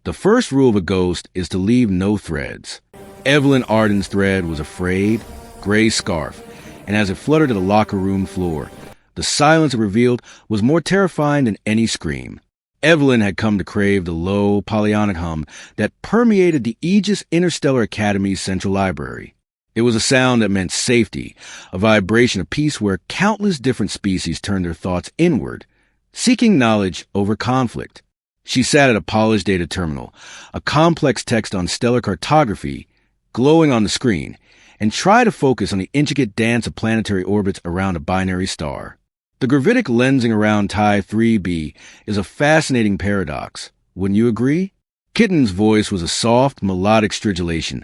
The first rule of a ghost is to leave no threads. Evelyn Ardan's thread was a frayed, gray scarf, and as it fluttered to the locker room floor, the silence it revealed was more terrifying than any scream. Evelyn had come to crave the low, polyphonic hum that permeated the Aegis Interstellar Academy's central library. It was a sound that meant safety, a vibration of peace where countless different species turned their thoughts inward, seeking knowledge over conflict. She sat at a polished data terminal, a complex text on stellar cartography glowing on the screen, and tried to focus on the intricate dance of planetary orbits around a binary star. The gravitic lensing around Tie 3b is a fascinating paradox. Wouldn't you agree? Kitten's voice was a soft, melodic stridulation,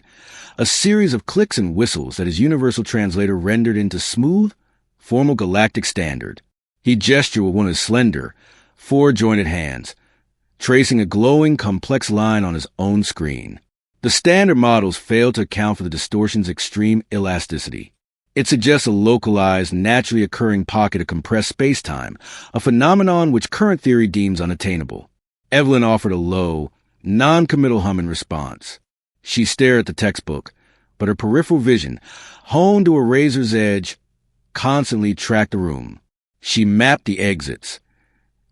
a series of clicks and whistles that his universal translator rendered into smooth, formal galactic standard. He gestured with one of his slender, four-jointed hands, tracing a glowing, complex line on his own screen. The standard models failed to account for the distortion's extreme elasticity. It suggests a localized, naturally occurring pocket of compressed space-time, a phenomenon which current theory deems unattainable. Evelyn offered a low, non-committal hum in response. She stared at the textbook, but her peripheral vision, honed to a razor's edge, constantly tracked the room. She mapped the exits.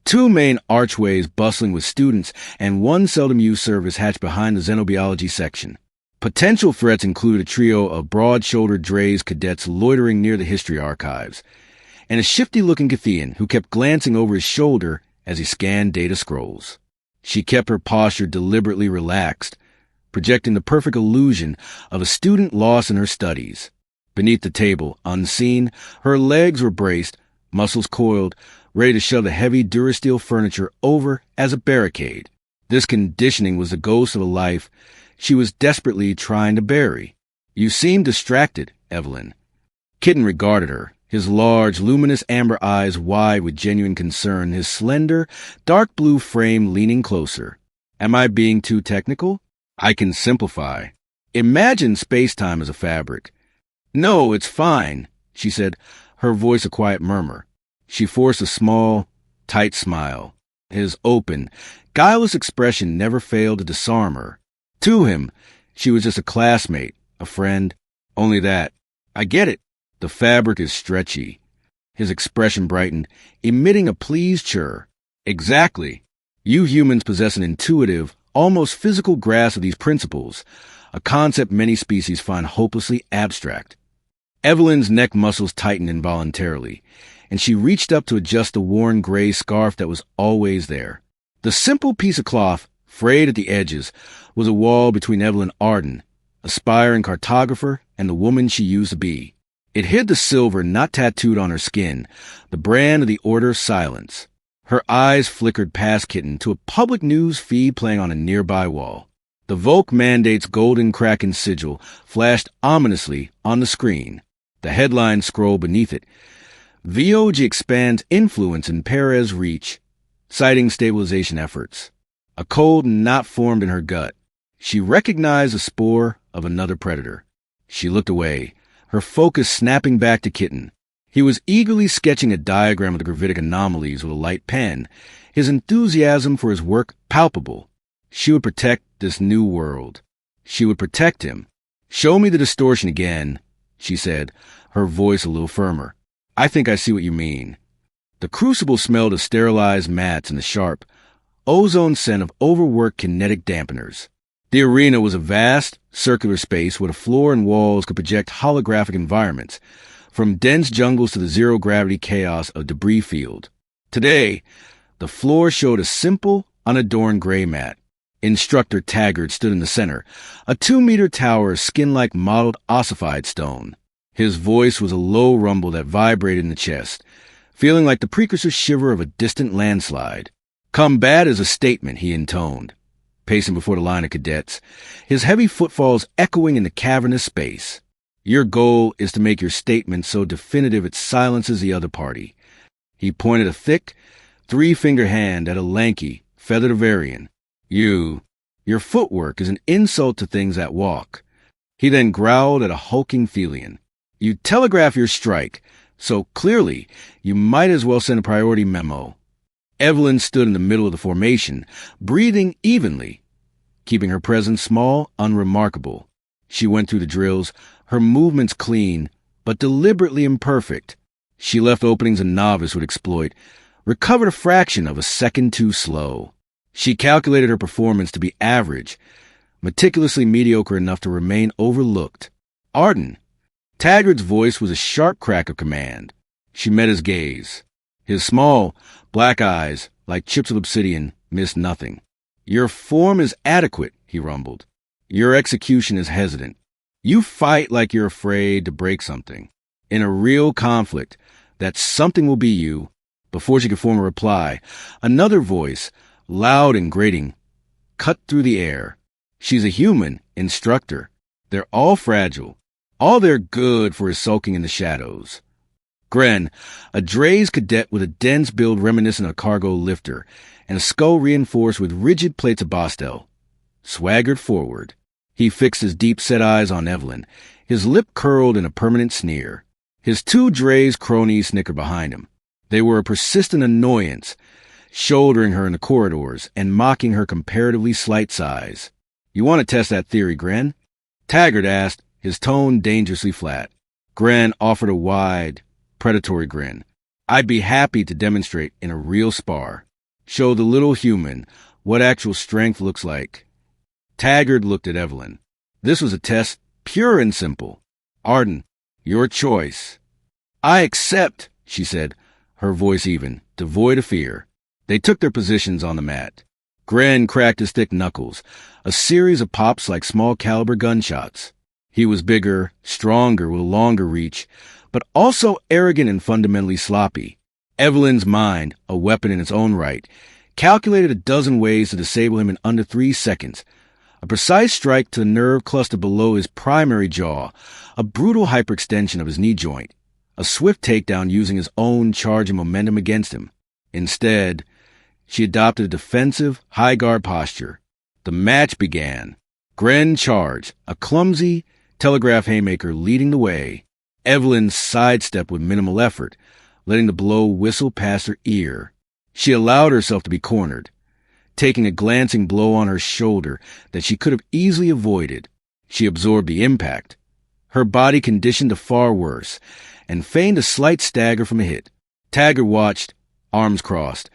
Two main archways bustling with students and one seldom-used service hatched behind the xenobiology section. Potential threats include a trio of broad-shouldered Dre's cadets loitering near the history archives, and a shifty-looking Cathian who kept glancing over his shoulder as he scanned data scrolls. She kept her posture deliberately relaxed, projecting the perfect illusion of a student lost in her studies. Beneath the table, unseen, her legs were braced, muscles coiled, ready to shove the heavy Durasteel furniture over as a barricade. This conditioning was the ghost of a life she was desperately trying to bury. You seem distracted, Evelyn. Kitten regarded her, his large, luminous amber eyes wide with genuine concern, his slender, dark blue frame leaning closer. Am I being too technical? I can simplify. Imagine space-time as a fabric. No, it's fine, she said, her voice a quiet murmur. She forced a small, tight smile. His open, guileless expression never failed to disarm her. To him, she was just a classmate, a friend, only that. I get it. The fabric is stretchy. His expression brightened, emitting a pleased chirr. Exactly. You humans possess an intuitive, almost physical grasp of these principles, a concept many species find hopelessly abstract. Evelyn's neck muscles tightened involuntarily, and she reached up to adjust the worn gray scarf that was always there. The simple piece of cloth, frayed at the edges, was a wall between Evelyn Ardan, aspiring cartographer, and the woman she used to be. It hid the silver not tattooed on her skin, the brand of the Order of Silence. Her eyes flickered past Kitten to a public news feed playing on a nearby wall. The Vulk Mandate's golden kraken sigil flashed ominously on the screen. The headline scroll beneath it, VOG expands influence in Perez Reach, citing stabilization efforts. A cold knot formed in her gut. She recognized the spore of another predator. She looked away, her focus snapping back to Kitten. He was eagerly sketching a diagram of the gravitic anomalies with a light pen, his enthusiasm for his work palpable. She would protect this new world. She would protect him. Show me the distortion again, she said, her voice a little firmer. I think I see what you mean. The crucible smelled of sterilized mats and the sharp, ozone scent of overworked kinetic dampeners. The arena was a vast, circular space where the floor and walls could project holographic environments, from dense jungles to the zero-gravity chaos of debris field. Today, the floor showed a simple, unadorned gray mat. Instructor Taggart stood in the center, a 2-meter tower of skin-like mottled ossified stone. His voice was a low rumble that vibrated in the chest, feeling like the precursor shiver of a distant landslide. Combat is a statement, he intoned, pacing before the line of cadets, his heavy footfalls echoing in the cavernous space. Your goal is to make your statement so definitive it silences the other party. He pointed a thick, 3-finger hand at a lanky, feathered Avarian. Your footwork is an insult to things that walk. He then growled at a hulking Thelian. You telegraph your strike, so clearly you might as well send a priority memo. Evelyn stood in the middle of the formation, breathing evenly. keeping her presence small, unremarkable. She went through the drills, her movements clean, but deliberately imperfect. She left openings a novice would exploit, recovered a fraction of a second too slow. She calculated her performance to be average, meticulously mediocre enough to remain overlooked. Ardan. Taggart's voice was a sharp crack of command. She met his gaze. His small, black eyes, like chips of obsidian, missed nothing. Your form is adequate, he rumbled. Your execution is hesitant. You fight like you're afraid to break something. In a real conflict, that something will be you. Before she could form a reply, another voice, loud and grating, cut through the air. She's a human, instructor. They're all fragile. All they're good for is sulking in the shadows. Gren, a Dre's cadet with a dense build reminiscent of a cargo lifter, and a skull reinforced with rigid plates of Bostel, swaggered forward. He fixed his deep-set eyes on Evelyn, his lip curled in a permanent sneer. His two Dre's cronies snickered behind him. They were a persistent annoyance, shouldering her in the corridors and mocking her comparatively slight size. You want to test that theory, Gren? Taggart asked, his tone dangerously flat. Gren offered a wide, predatory grin. I'd be happy to demonstrate in a real spar. Show the little human what actual strength looks like. Taggart looked at Evelyn. This was a test, pure and simple. Ardan, your choice. I accept, she said, her voice even, devoid of fear. They took their positions on the mat. Gren cracked his thick knuckles, a series of pops like small-caliber gunshots. He was bigger, stronger, with a longer reach, but also arrogant and fundamentally sloppy. Evelyn's mind, a weapon in its own right, calculated a dozen ways to disable him in under 3 seconds. A precise strike to the nerve cluster below his primary jaw, a brutal hyperextension of his knee joint, a swift takedown using his own charge and momentum against him. Instead, she adopted a defensive, high-guard posture. The match began. Gren charged, a clumsy telegraph haymaker leading the way. Evelyn sidestepped with minimal effort, letting the blow whistle past her ear. She allowed herself to be cornered, taking a glancing blow on her shoulder that she could have easily avoided. She absorbed the impact. Her body conditioned to far worse, and feigned a slight stagger from a hit. Taggart watched, arms crossed,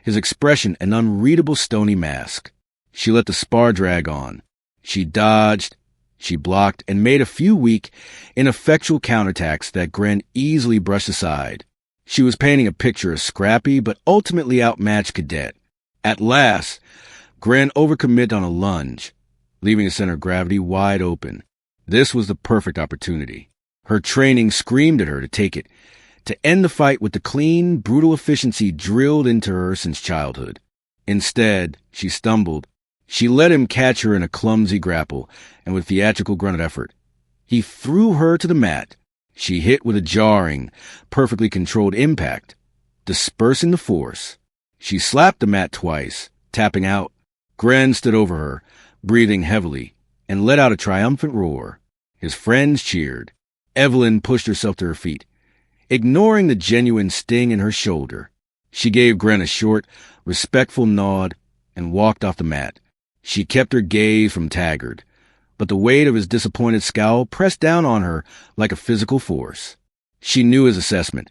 his expression an unreadable stony mask. She let the spar drag on. She dodged, she blocked, and made a few weak, ineffectual counterattacks that Gren easily brushed aside. She was painting a picture of scrappy but ultimately outmatched cadet. At last, Gren overcommitted on a lunge, leaving the center of gravity wide open. This was the perfect opportunity. Her training screamed at her to take it, to end the fight with the clean, brutal efficiency drilled into her since childhood. Instead, she stumbled. She let him catch her in a clumsy grapple, and with theatrical grunt of effort, he threw her to the mat. She hit with a jarring, perfectly controlled impact, dispersing the force. She slapped the mat twice, tapping out. Gren stood over her, breathing heavily, and let out a triumphant roar. His friends cheered. Evelyn pushed herself to her feet, ignoring the genuine sting in her shoulder. She gave Gren a short, respectful nod and walked off the mat. She kept her gaze from Taggart, but the weight of his disappointed scowl pressed down on her like a physical force. She knew his assessment.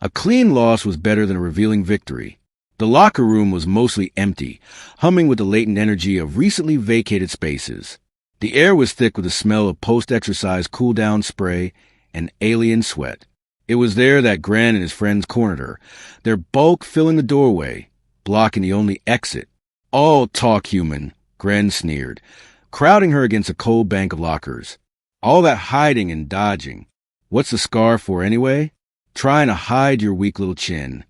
A clean loss was better than a revealing victory. The locker room was mostly empty, humming with the latent energy of recently vacated spaces. The air was thick with the smell of post-exercise cool-down spray and alien sweat. It was there that Gren and his friends cornered her, their bulk filling the doorway, blocking the only exit. All talk human, Gren sneered, crowding her against a cold bank of lockers. All that hiding and dodging. What's the scar for anyway? Trying to hide your weak little chin.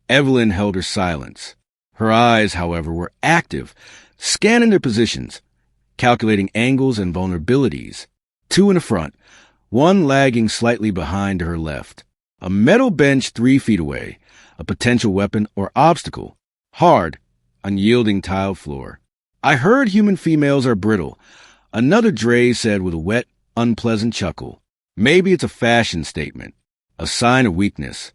Evelyn held her silence. Her eyes, however, were active, scanning their positions, calculating angles and vulnerabilities. 2 in the front, 1 lagging slightly behind to her left. A metal bench 3 feet away, a potential weapon or obstacle. Hard, unyielding tile floor. I heard human females are brittle, another Dre said with a wet, unpleasant chuckle. Maybe it's a fashion statement, a sign of weakness.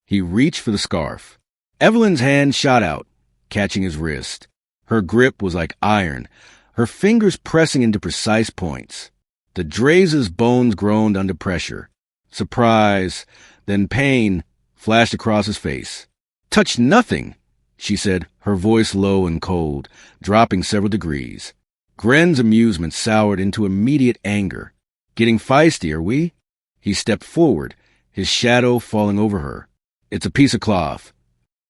He reached for the scarf. Evelyn's hand shot out, catching his wrist. Her grip was like iron, her fingers pressing into precise points. The Draze's bones groaned under pressure. Surprise, then pain, flashed across his face. "Touch nothing," she said, her voice low and cold, dropping several degrees. Gren's amusement soured into immediate anger. "Getting feisty, are we?" He stepped forward, his shadow falling over her. "It's a piece of cloth."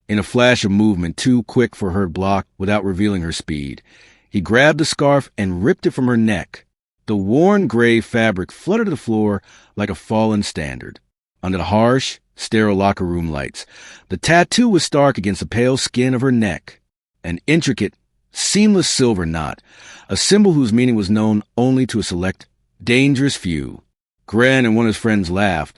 In a flash of movement too quick for her to block without revealing her speed, he grabbed the scarf and ripped it from her neck. The worn gray fabric fluttered to the floor like a fallen standard. Under the harsh, sterile locker room lights, the tattoo was stark against the pale skin of her neck. An intricate, seamless silver knot, a symbol whose meaning was known only to a select, dangerous few. Gren and one of his friends laughed,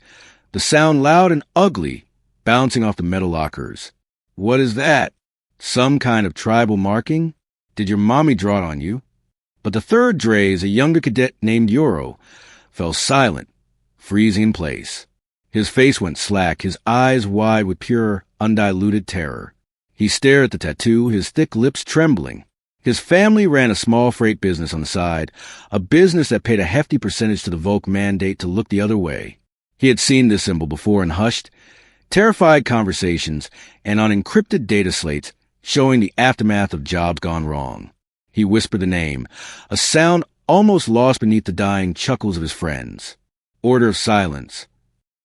the sound loud and ugly, bouncing off the metal lockers. "What is that? Some kind of tribal marking? Did your mommy draw it on you?" But the third Draze, a younger cadet named Euro, fell silent, freezing in place. His face went slack, his eyes wide with pure, undiluted terror. He stared at the tattoo, his thick lips trembling. His family ran a small freight business on the side, a business that paid a hefty percentage to the Vulk Mandate to look the other way. He had seen this symbol before in hushed, terrified conversations and on encrypted data slates showing the aftermath of jobs gone wrong. He whispered the name, a sound almost lost beneath the dying chuckles of his friends. Order of silence.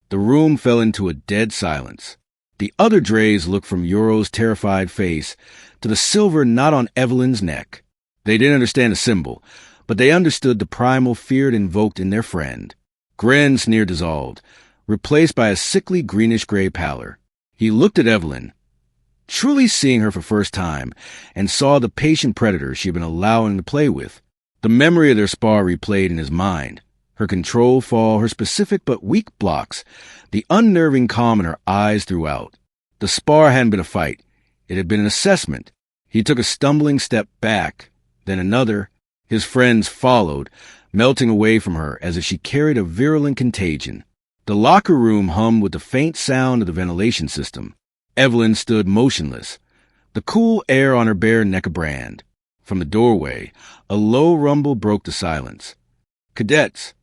The room fell into a dead silence. The other Draze looked from Euro's terrified face to the silver knot on Evelyn's neck. They didn't understand the symbol, but they understood the primal fear it invoked in their friend. Gren's sneer dissolved, replaced by a sickly greenish-gray pallor. He looked at Evelyn, truly seeing her for first time, and saw the patient predator she had been allowing to play with. The memory of their spar replayed in his mind. Her control fall, her specific but weak blocks, the unnerving calm in her eyes throughout. The spar hadn't been a fight. It had been an assessment. He took a stumbling step back, then another. His friends followed, melting away from her as if she carried a virulent contagion. The locker room hummed with the faint sound of the ventilation system. Evelyn stood motionless, the cool air on her bare neck a brand. From the doorway, a low rumble broke the silence. "Cadets."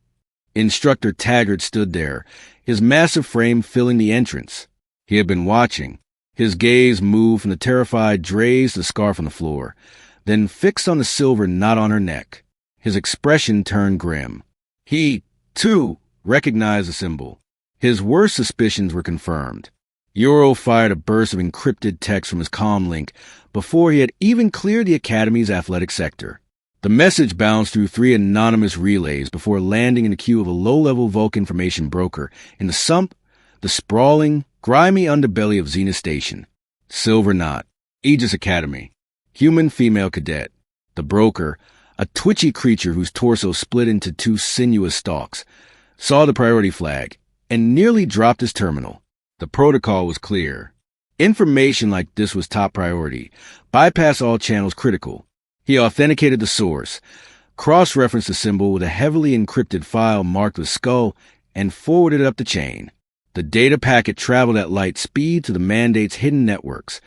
Instructor Taggart stood there, his massive frame filling the entrance. He had been watching. His gaze moved from the terrified Draze to the scarf on the floor, then fixed on the silver knot on her neck. His expression turned grim. He, too, recognized the symbol. His worst suspicions were confirmed. Euro fired a burst of encrypted text from his comm link before he had even cleared the Academy's athletic sector. The message bounced through 3 anonymous relays before landing in the queue of a low-level Vulk information broker in the sprawling, grimy underbelly of Zenith Station. Silver Knot, Aegis Academy, human female cadet. The broker, a twitchy creature whose torso split into 2 sinuous stalks, saw the priority flag and nearly dropped his terminal. The protocol was clear. Information like this was top priority. Bypass all channels critical. He authenticated the source, cross-referenced the symbol with a heavily encrypted file marked with skull, and forwarded it up the chain. The data packet traveled at light speed to the Mandate's hidden networks,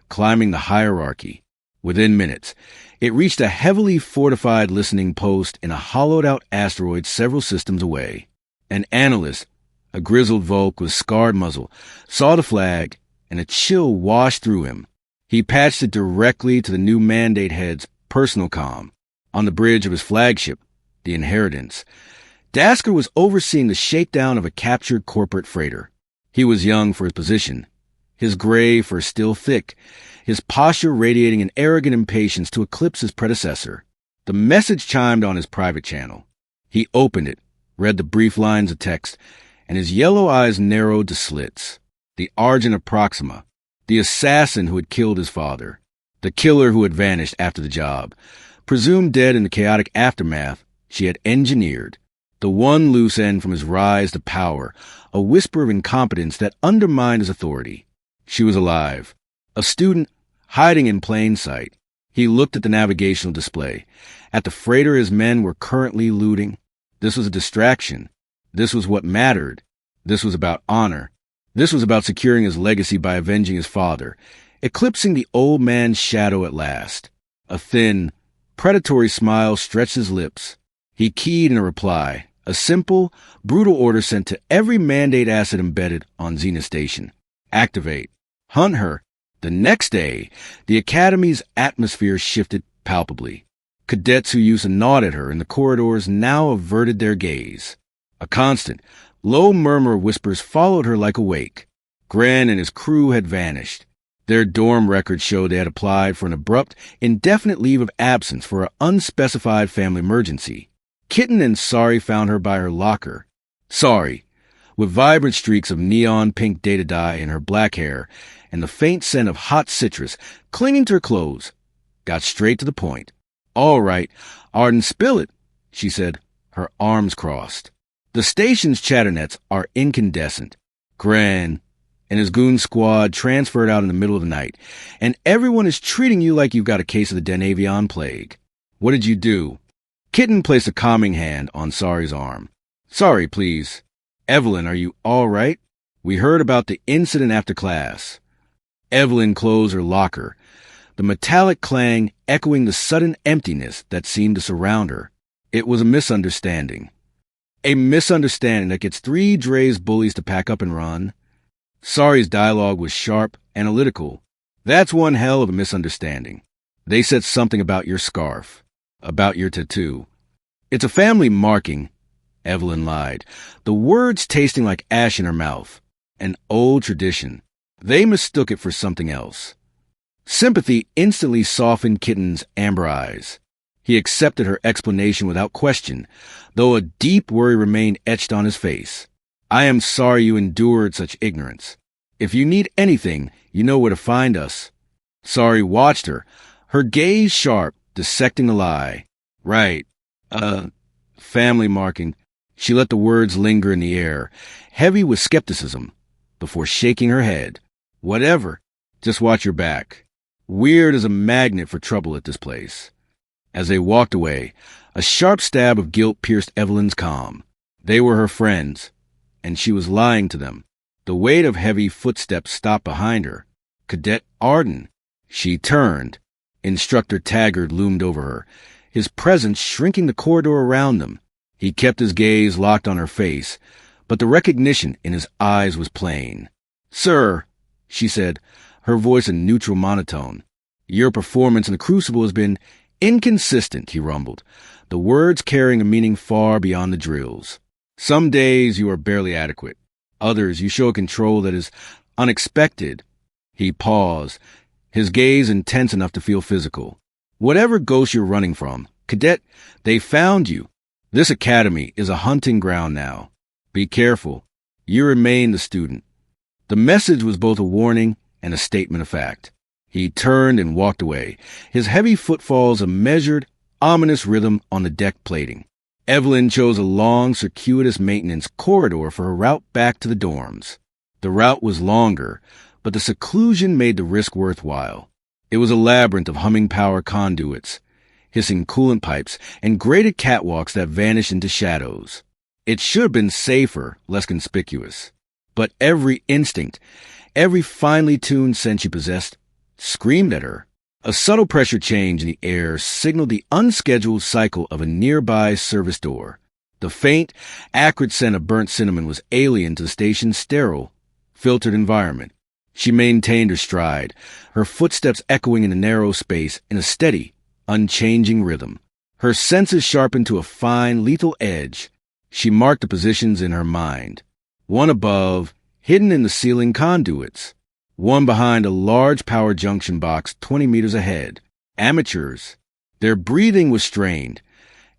climbing the hierarchy. Within minutes, it reached a heavily fortified listening post in a hollowed-out asteroid several systems away. An analyst, a grizzled Vulk with scarred muzzle, saw the flag, and a chill washed through him. He patched it directly to the new Mandate head's personal comm, on the bridge of his flagship, the Inheritance. Dasker was overseeing the shakedown of a captured corporate freighter. He was young for his position, his gray fur still thick, his posture radiating an arrogant impatience to eclipse his predecessor. The message chimed on his private channel. He opened it, read the brief lines of text, and his yellow eyes narrowed to slits. The Argent of Proxima, the assassin who had killed his father, the killer who had vanished after the job, presumed dead in the chaotic aftermath she had engineered, the one loose end from his rise to power, a whisper of incompetence that undermined his authority. She was alive, a student hiding in plain sight. He looked at the navigational display, at the freighter his men were currently looting. This was a distraction. This was what mattered. This was about honor. This was about securing his legacy by avenging his father, eclipsing the old man's shadow at last. A thin, predatory smile stretched his lips. He keyed in a reply, a simple, brutal order sent to every mandate asset embedded on Zenith Station. Activate. Hunt her. The next day, the Academy's atmosphere shifted palpably. Cadets who used to nod at her in the corridors now averted their gaze. A constant, low murmur of whispers followed her like a wake. Gran and his crew had vanished. Their dorm records showed they had applied for an abrupt, indefinite leave of absence for an unspecified family emergency. Kitten and Sari found her by her locker. Sari, with vibrant streaks of neon pink data dye in her black hair and the faint scent of hot citrus clinging to her clothes, got straight to the point. "All right, Arden, spill it," she said, her arms crossed. "The station's chatternets are incandescent. Gran and his goon squad transferred out in the middle of the night, and everyone is treating you like you've got a case of the Denavion plague. What did you do?" Kitten placed a calming hand on Sari's arm. "Sari, please. Evelyn, are you all right? We heard about the incident after class." Evelyn closed her locker, the metallic clang echoing the sudden emptiness that seemed to surround her. It was a misunderstanding. A misunderstanding that gets 3 Dre's bullies to pack up and run. Sari's dialogue was sharp, analytical. "That's one hell of a misunderstanding. They said something about your scarf, about your tattoo." "It's a family marking," Evelyn lied, the words tasting like ash in her mouth. "An old tradition. They mistook it for something else." Sympathy instantly softened Kitten's amber eyes. He accepted her explanation without question, though a deep worry remained etched on his face. "I am sorry you endured such ignorance. If you need anything, you know where to find us." Sari watched her, her gaze sharp, dissecting the lie. "Right. Family marking." She let the words linger in the air, heavy with skepticism, before shaking her head. "Whatever. Just watch your back. Weird as a magnet for trouble at this place." As they walked away, a sharp stab of guilt pierced Evelyn's calm. They were her friends, and she was lying to them. The weight of heavy footsteps stopped behind her. Cadet Arden. She turned. Instructor Taggart loomed over her, his presence shrinking the corridor around them. He kept his gaze locked on her face, but the recognition in his eyes was plain. "Sir," she said, her voice a neutral monotone. "Your performance in the Crucible has been inconsistent," he rumbled, the words carrying a meaning far beyond the drills. "Some days you are barely adequate. Others you show a control that is unexpected." He paused, his gaze intense enough to feel physical. "Whatever ghost you're running from, Cadet, they found you. This academy is a hunting ground now. Be careful. You remain the student." The message was both a warning and a statement of fact. He turned and walked away, his heavy footfalls a measured, ominous rhythm on the deck plating. Evelyn chose a long, circuitous maintenance corridor for her route back to the dorms. The route was longer, but the seclusion made the risk worthwhile. It was a labyrinth of humming power conduits, hissing coolant pipes, and grated catwalks that vanished into shadows. It should have been safer, less conspicuous. But every instinct, every finely tuned sense she possessed, screamed at her. A subtle pressure change in the air signaled the unscheduled cycle of a nearby service door. The faint, acrid scent of burnt cinnamon was alien to the station's sterile, filtered environment. She maintained her stride, her footsteps echoing in the narrow space in a steady, unchanging rhythm. Her senses sharpened to a fine, lethal edge. She marked the positions in her mind. One above, hidden in the ceiling conduits. One behind a large power junction box 20 meters ahead. Amateurs. Their breathing was strained,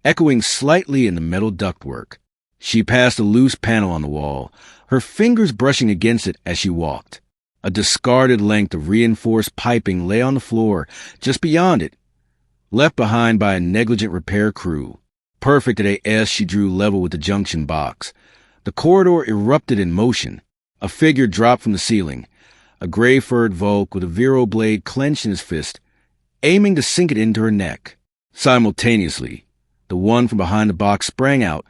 echoing slightly in the metal ductwork. She passed a loose panel on the wall, her fingers brushing against it as she walked. A discarded length of reinforced piping lay on the floor just beyond it, left behind by a negligent repair crew. Perfect at AS, she drew level with the junction box. The corridor erupted in motion. A figure dropped from the ceiling, a gray-furred Vulk with a Vero blade clenched in his fist, aiming to sink it into her neck. Simultaneously, the one from behind the box sprang out,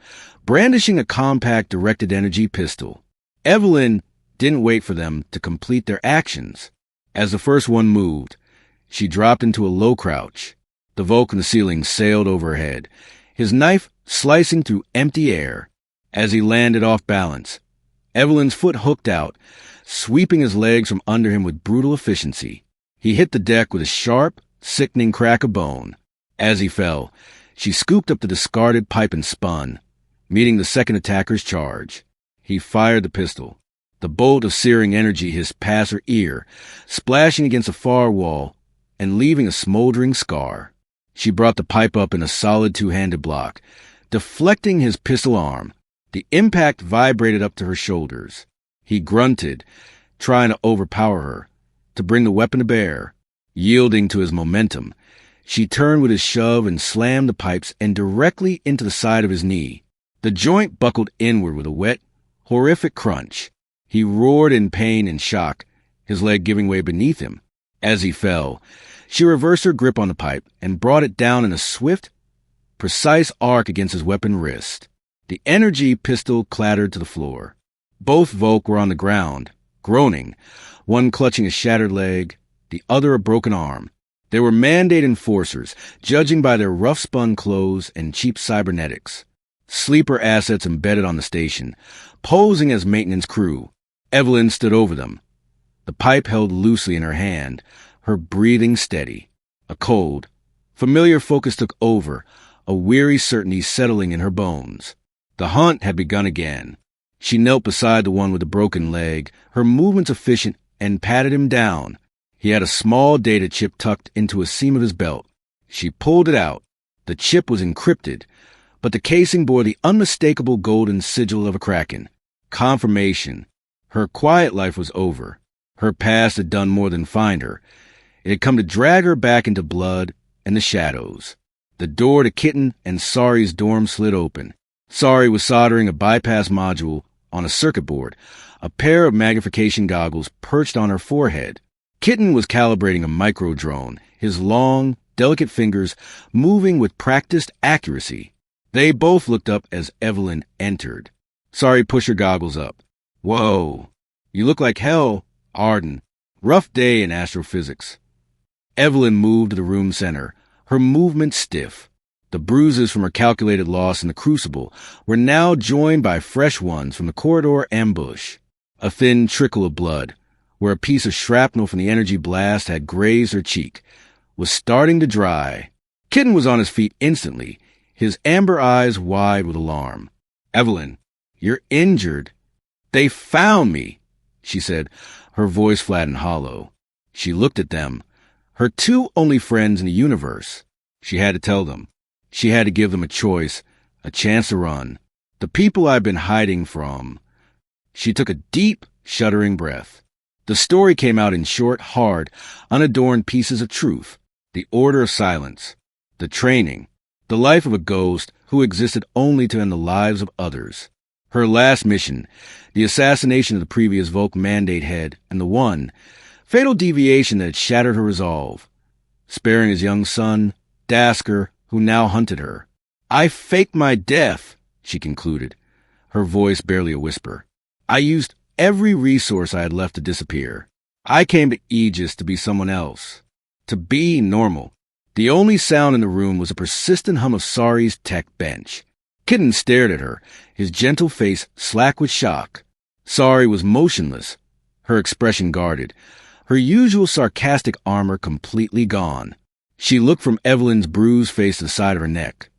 brandishing a compact directed energy pistol. Evelyn didn't wait for them to complete their actions. As the first one moved, she dropped into a low crouch. The Vulk in the ceiling sailed overhead, his knife slicing through empty air. As he landed off balance, Evelyn's foot hooked out, sweeping his legs from under him with brutal efficiency. He hit the deck with a sharp, sickening crack of bone. As he fell, she scooped up the discarded pipe and spun, meeting the second attacker's charge. He fired the pistol. The bolt of searing energy hissed past her ear, splashing against a far wall and leaving a smoldering scar. She brought the pipe up in a solid two-handed block, deflecting his pistol arm. The impact vibrated up to her shoulders. He grunted, trying to overpower her, to bring the weapon to bear. Yielding to his momentum, she turned with his shove and slammed the pipes and directly into the side of his knee. The joint buckled inward with a wet, horrific crunch. He roared in pain and shock, his leg giving way beneath him. As he fell, she reversed her grip on the pipe and brought it down in a swift, precise arc against his weapon wrist. The energy pistol clattered to the floor. Both Vulk were on the ground, groaning, one clutching a shattered leg, the other a broken arm. They were Mandate enforcers, judging by their rough-spun clothes and cheap cybernetics. Sleeper assets embedded on the station, posing as maintenance crew. Evelyn stood over them, the pipe held loosely in her hand, her breathing steady. A cold, familiar focus took over, a weary certainty settling in her bones. The hunt had begun again. She knelt beside the one with the broken leg, her movements efficient, and patted him down. He had a small data chip tucked into a seam of his belt. She pulled it out. The chip was encrypted, but the casing bore the unmistakable golden sigil of a kraken. Confirmation. Her quiet life was over. Her past had done more than find her. It had come to drag her back into blood and the shadows. The door to Kitten and Sari's dorm slid open. Sari was soldering a bypass module on a circuit board, a pair of magnification goggles perched on her forehead. Kitten was calibrating a micro-drone, his long, delicate fingers moving with practiced accuracy. They both looked up as Evelyn entered. Sari pushed her goggles up. "Whoa, you look like hell, Ardan. Rough day in astrophysics." Evelyn moved to the room center, her movement stiff. The bruises from her calculated loss in the crucible were now joined by fresh ones from the corridor ambush. A thin trickle of blood, where a piece of shrapnel from the energy blast had grazed her cheek, was starting to dry. Kitten was on his feet instantly, his amber eyes wide with alarm. "Evelyn, you're injured." "They found me," she said, her voice flat and hollow. She looked at them, her two only friends in the universe. She had to tell them. She had to give them a choice, a chance to run. "The people I've been hiding from." She took a deep, shuddering breath. The story came out in short, hard, unadorned pieces of truth. The order of silence. The training. The life of a ghost who existed only to end the lives of others. Her last mission, the assassination of the previous Vulk Mandate head, and the one, fatal deviation that had shattered her resolve. Sparing his young son, Dasker, who now hunted her. "I faked my death," she concluded, her voice barely a whisper. "I used every resource I had left to disappear. I came to Aegis to be someone else. To be normal." The only sound in the room was a persistent hum of Sari's tech bench. Kitten stared at her, his gentle face slack with shock. Sari was motionless, her expression guarded, her usual sarcastic armor completely gone. She looked from Evelyn's bruised face to the side of her neck,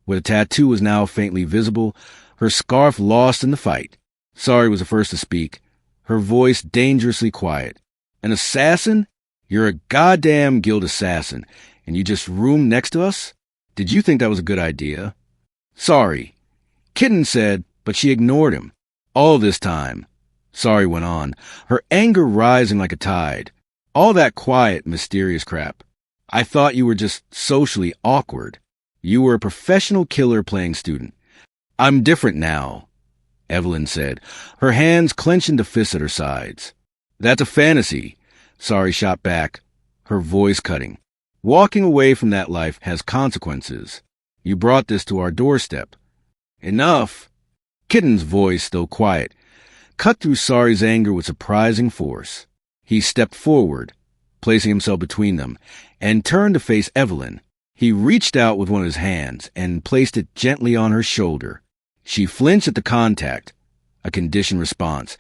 where the tattoo was now faintly visible, her scarf lost in the fight. Sari was the first to speak, her voice dangerously quiet. "An assassin? You're a goddamn guild assassin, and you just roomed next to us? Did you think that was a good idea?" "Sorry," Kitten said, but she ignored him. "All this time," Sari went on, her anger rising like a tide. "All that quiet, mysterious crap. I thought you were just socially awkward. You were a professional killer playing student. I'm different now," Evelyn said, her hands clenched into fists at her sides. "That's a fantasy," Sari shot back, her voice cutting. "Walking away from that life has consequences. You brought this to our doorstep." "Enough." Kitten's voice, though quiet, cut through Sari's anger with surprising force. He stepped forward, placing himself between them, and turned to face Evelyn. He reached out with one of his hands and placed it gently on her shoulder. She flinched at the contact, a conditioned response,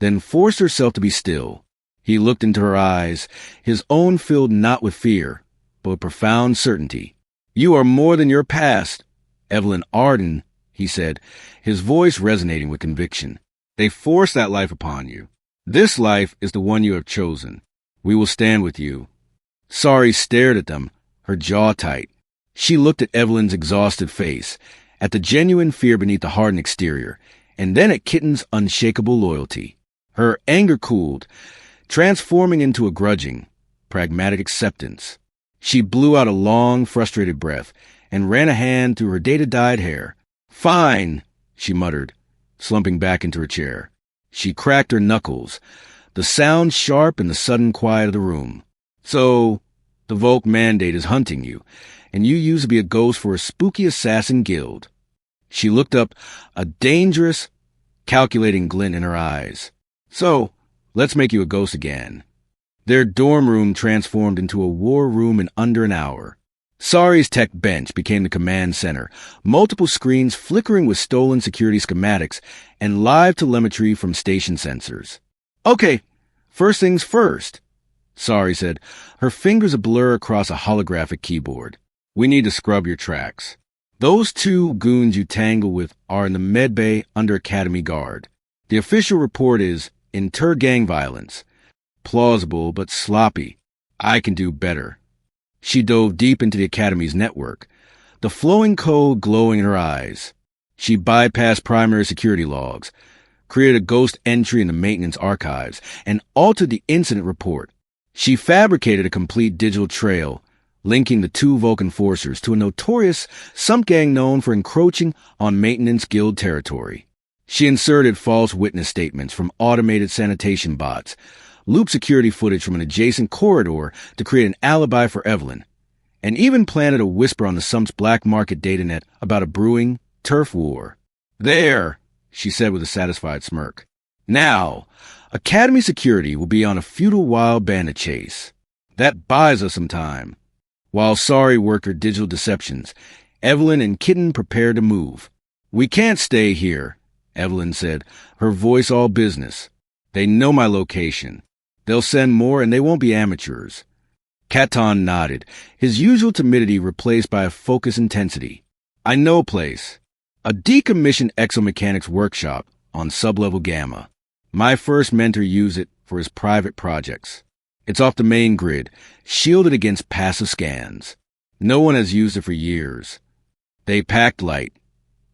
then forced herself to be still. He looked into her eyes, his own filled not with fear, but with profound certainty. "You are more than your past, Evelyn Ardan," he said, his voice resonating with conviction. "They forced that life upon you. This life is the one you have chosen. We will stand with you." Sari stared at them, her jaw tight. She looked at Evelyn's exhausted face, at the genuine fear beneath the hardened exterior, and then at Kitten's unshakable loyalty. Her anger cooled, transforming into a grudging, pragmatic acceptance. She blew out a long, frustrated breath and ran a hand through her data-dyed hair. "Fine," she muttered, slumping back into her chair. She cracked her knuckles, the sound sharp in the sudden quiet of the room. "So, the Vulk Mandate is hunting you, and you used to be a ghost for a spooky assassin guild." She looked up, a dangerous, calculating glint in her eyes. "So, let's make you a ghost again." Their dorm room transformed into a war room in under an hour. Sari's tech bench became the command center, multiple screens flickering with stolen security schematics and live telemetry from station sensors. "Okay, first things first," Sari said, her fingers a blur across a holographic keyboard. "We need to scrub your tracks. Those two goons you tangle with are in the medbay under Academy guard. The official report is inter-gang violence. Plausible, but sloppy. I can do better." She dove deep into the Academy's network, the flowing code glowing in her eyes. She bypassed primary security logs, created a ghost entry in the maintenance archives, and altered the incident report. She fabricated a complete digital trail, linking the two Vulk enforcers to a notorious sump gang known for encroaching on maintenance guild territory. She inserted false witness statements from automated sanitation bots, looped security footage from an adjacent corridor to create an alibi for Evelyn, and even planted a whisper on the Sump's black market datanet about a brewing turf war. "There," she said with a satisfied smirk. "Now, Academy security will be on a futile wild bandit chase. That buys us some time." While Sari worked her digital deceptions, Evelyn and Kitten prepared to move. "We can't stay here," Evelyn said, her voice all business. "They know my location. They'll send more, and they won't be amateurs." Katon nodded, his usual timidity replaced by a focused intensity. "I know a place. A decommissioned exomechanics workshop on sublevel Gamma. My first mentor used it for his private projects. It's off the main grid, shielded against passive scans. No one has used it for years. They packed light,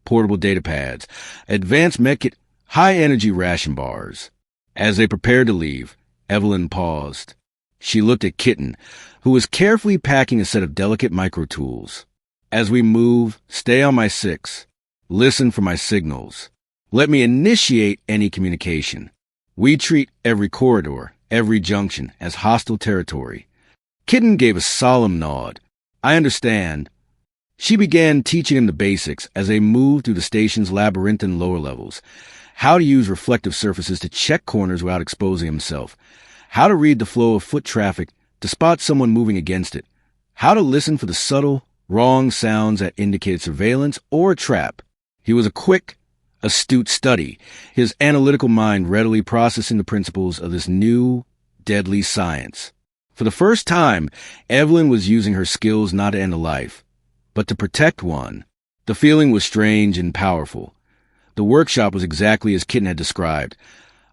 portable data pads, advanced medkit, high-energy ration bars." As they prepared to leave, Evelyn paused. She looked at Kitten, who was carefully packing a set of delicate micro-tools. "As we move, stay on my 6. Listen for my signals. Let me initiate any communication. We treat every corridor, every junction, as hostile territory." Kitten gave a solemn nod. "I understand." She began teaching him the basics as they moved through the station's labyrinthine lower levels. How to use reflective surfaces to check corners without exposing himself. How to read the flow of foot traffic to spot someone moving against it. How to listen for the subtle, wrong sounds that indicated surveillance or a trap. He was a quick, astute study, his analytical mind readily processing the principles of this new, deadly science. For the first time, Evelyn was using her skills not to end a life, but to protect one. The feeling was strange and powerful. The workshop was exactly as Kitten had described,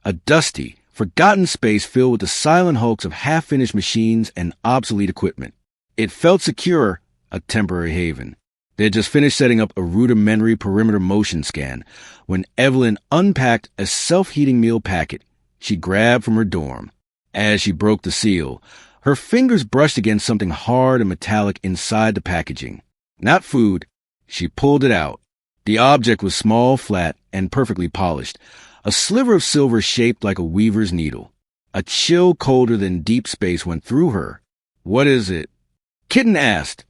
a dusty, forgotten space filled with the silent hulks of half-finished machines and obsolete equipment. It felt secure, a temporary haven. They had just finished setting up a rudimentary perimeter motion scan when Evelyn unpacked a self-heating meal packet she grabbed from her dorm. As she broke the seal, her fingers brushed against something hard and metallic inside the packaging. Not food. She pulled it out. The object was small, flat, and perfectly polished, a sliver of silver shaped like a weaver's needle. A chill colder than deep space went through her. "What is it?" Kitten asked,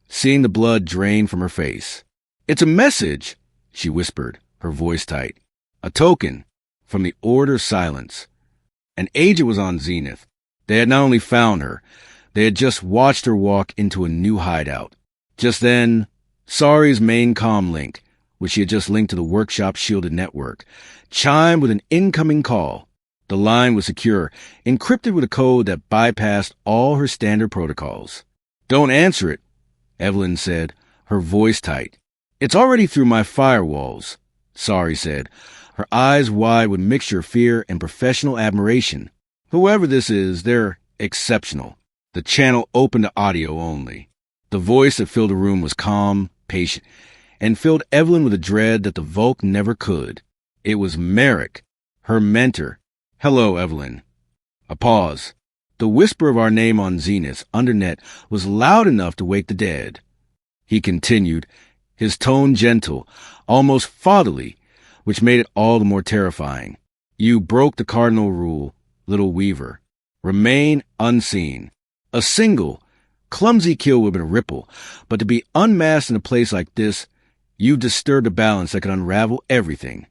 seeing the blood drain from her face. "It's a message," she whispered, her voice tight. "A token from the Order of Silence." An agent was on Zenith. They had not only found her, they had just watched her walk into a new hideout. Just then, Sari's main comm link, which she had just linked to the workshop's shielded network, chimed with an incoming call. The line was secure, encrypted with a code that bypassed all her standard protocols. "Don't answer it," Evelyn said, her voice tight. "It's already through my firewalls," Sari said, her eyes wide with mixture of fear and professional admiration. "Whoever this is, they're exceptional." The channel opened to audio only. The voice that filled the room was calm, patient, and filled Evelyn with a dread that the Vulk never could. It was Merrick, her mentor. "Hello, Evelyn." A pause. The whisper of our name on Zenith, undernet, was loud enough to wake the dead. He continued, his tone gentle, almost fatherly, which made it all the more terrifying. "You broke the cardinal rule, little Weaver. Remain unseen. A single, clumsy kill would have been a ripple, but to be unmasked in a place like this, you disturbed a balance that could unravel everything."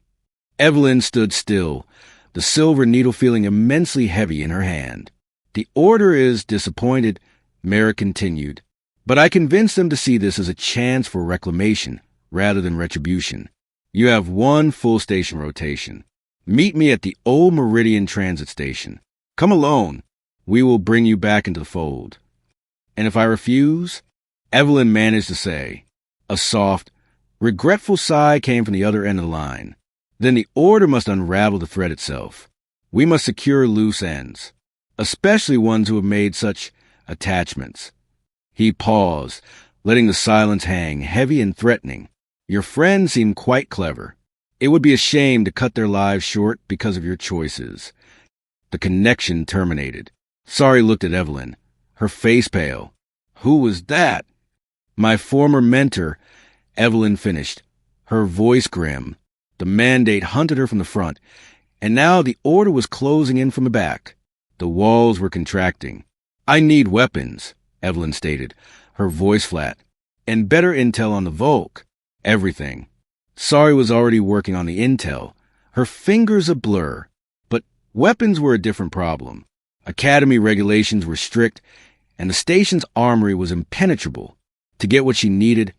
Evelyn stood still, the silver needle feeling immensely heavy in her hand. "The Order is disappointed," Merrick continued, "but I convinced them to see this as a chance for reclamation rather than retribution. You have one full station rotation. Meet me at the Old Meridian Transit Station. Come alone. We will bring you back into the fold." "And if I refuse?" Evelyn managed to say. A soft, regretful sigh came from the other end of the line. "Then the Order must unravel the thread itself. We must secure loose ends, especially ones who have made such attachments." He paused, letting the silence hang, heavy and threatening. "Your friends seem quite clever. It would be a shame to cut their lives short because of your choices." The connection terminated. Sari looked at Evelyn, her face pale. "Who was that?" "My former mentor," Evelyn finished, her voice grim. The mandate hunted her from the front, and now the Order was closing in from the back. The walls were contracting. "I need weapons," Evelyn stated, her voice flat. "And better intel on the Vulk. Everything." Sari was already working on the intel, her fingers a blur. But weapons were a different problem. Academy regulations were strict, and the station's armory was impenetrable. To get what she needed,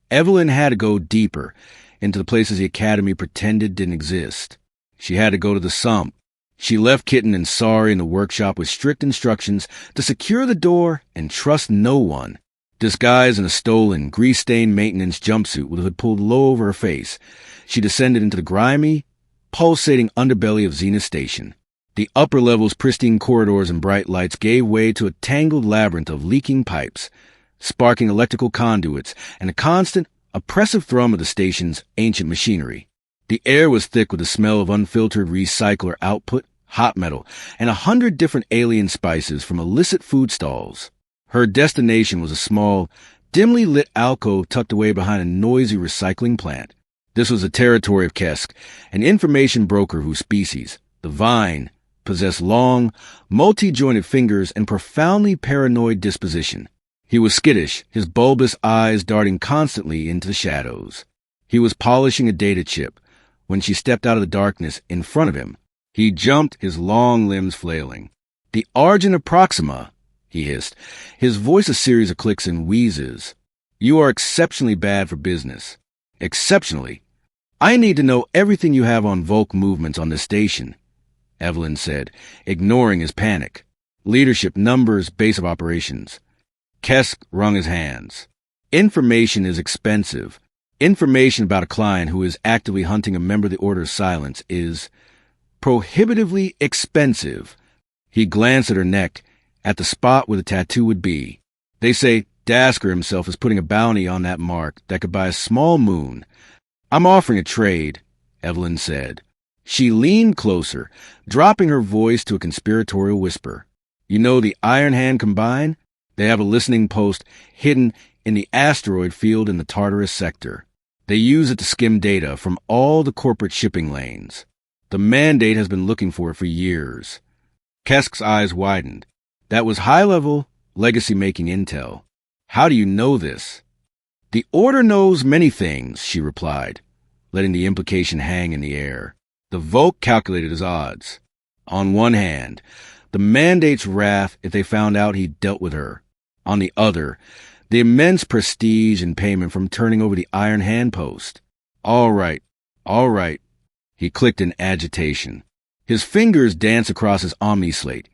Evelyn had to go deeper, into the places the Academy pretended didn't exist. She had to go to the sump. She left Kitten and Sari in the workshop with strict instructions to secure the door and trust no one. Disguised in a stolen, grease-stained maintenance jumpsuit with a hood pulled low over her face, she descended into the grimy, pulsating underbelly of Zenith Station. The upper level's pristine corridors and bright lights gave way to a tangled labyrinth of leaking pipes, sparking electrical conduits, and a constant, oppressive thrum of the station's ancient machinery. The air was thick with the smell of unfiltered recycler output, hot metal, and 100 different alien spices from illicit food stalls. Her destination was a small, dimly lit alcove tucked away behind a noisy recycling plant. This was the territory of Kesk, an information broker whose species, the Vine, possessed long, multi-jointed fingers and profoundly paranoid disposition. He was skittish, his bulbous eyes darting constantly into the shadows. He was polishing a data chip when she stepped out of the darkness in front of him. He jumped, his long limbs flailing. "The Argent of Proxima," he hissed, his voice a series of clicks and wheezes. "You are exceptionally bad for business. Exceptionally. I need to know everything you have on Vulk movements on this station," Evelyn said, ignoring his panic. "Leadership, numbers, base of operations." Kesk wrung his hands. "Information is expensive. Information about a client who is actively hunting a member of the Order of Silence is prohibitively expensive." He glanced at her neck, at the spot where the tattoo would be. "They say Dasker himself is putting a bounty on that mark that could buy a small moon. I'm offering a trade," Evelyn said. She leaned closer, dropping her voice to a conspiratorial whisper. "You know the Iron Hand Combine? They have a listening post hidden in the asteroid field in the Tartarus sector. They use it to skim data from all the corporate shipping lanes. The Mandate has been looking for it for years." Kesk's eyes widened. "That was high-level, legacy-making intel. How do you know this?" "The Order knows many things," she replied, letting the implication hang in the air. The Vulk calculated his odds. On one hand, the Mandate's wrath if they found out he dealt with her. On the other, The immense prestige and payment from turning over the iron handpost. All right, he clicked in agitation. His fingers danced across his OmniSlate,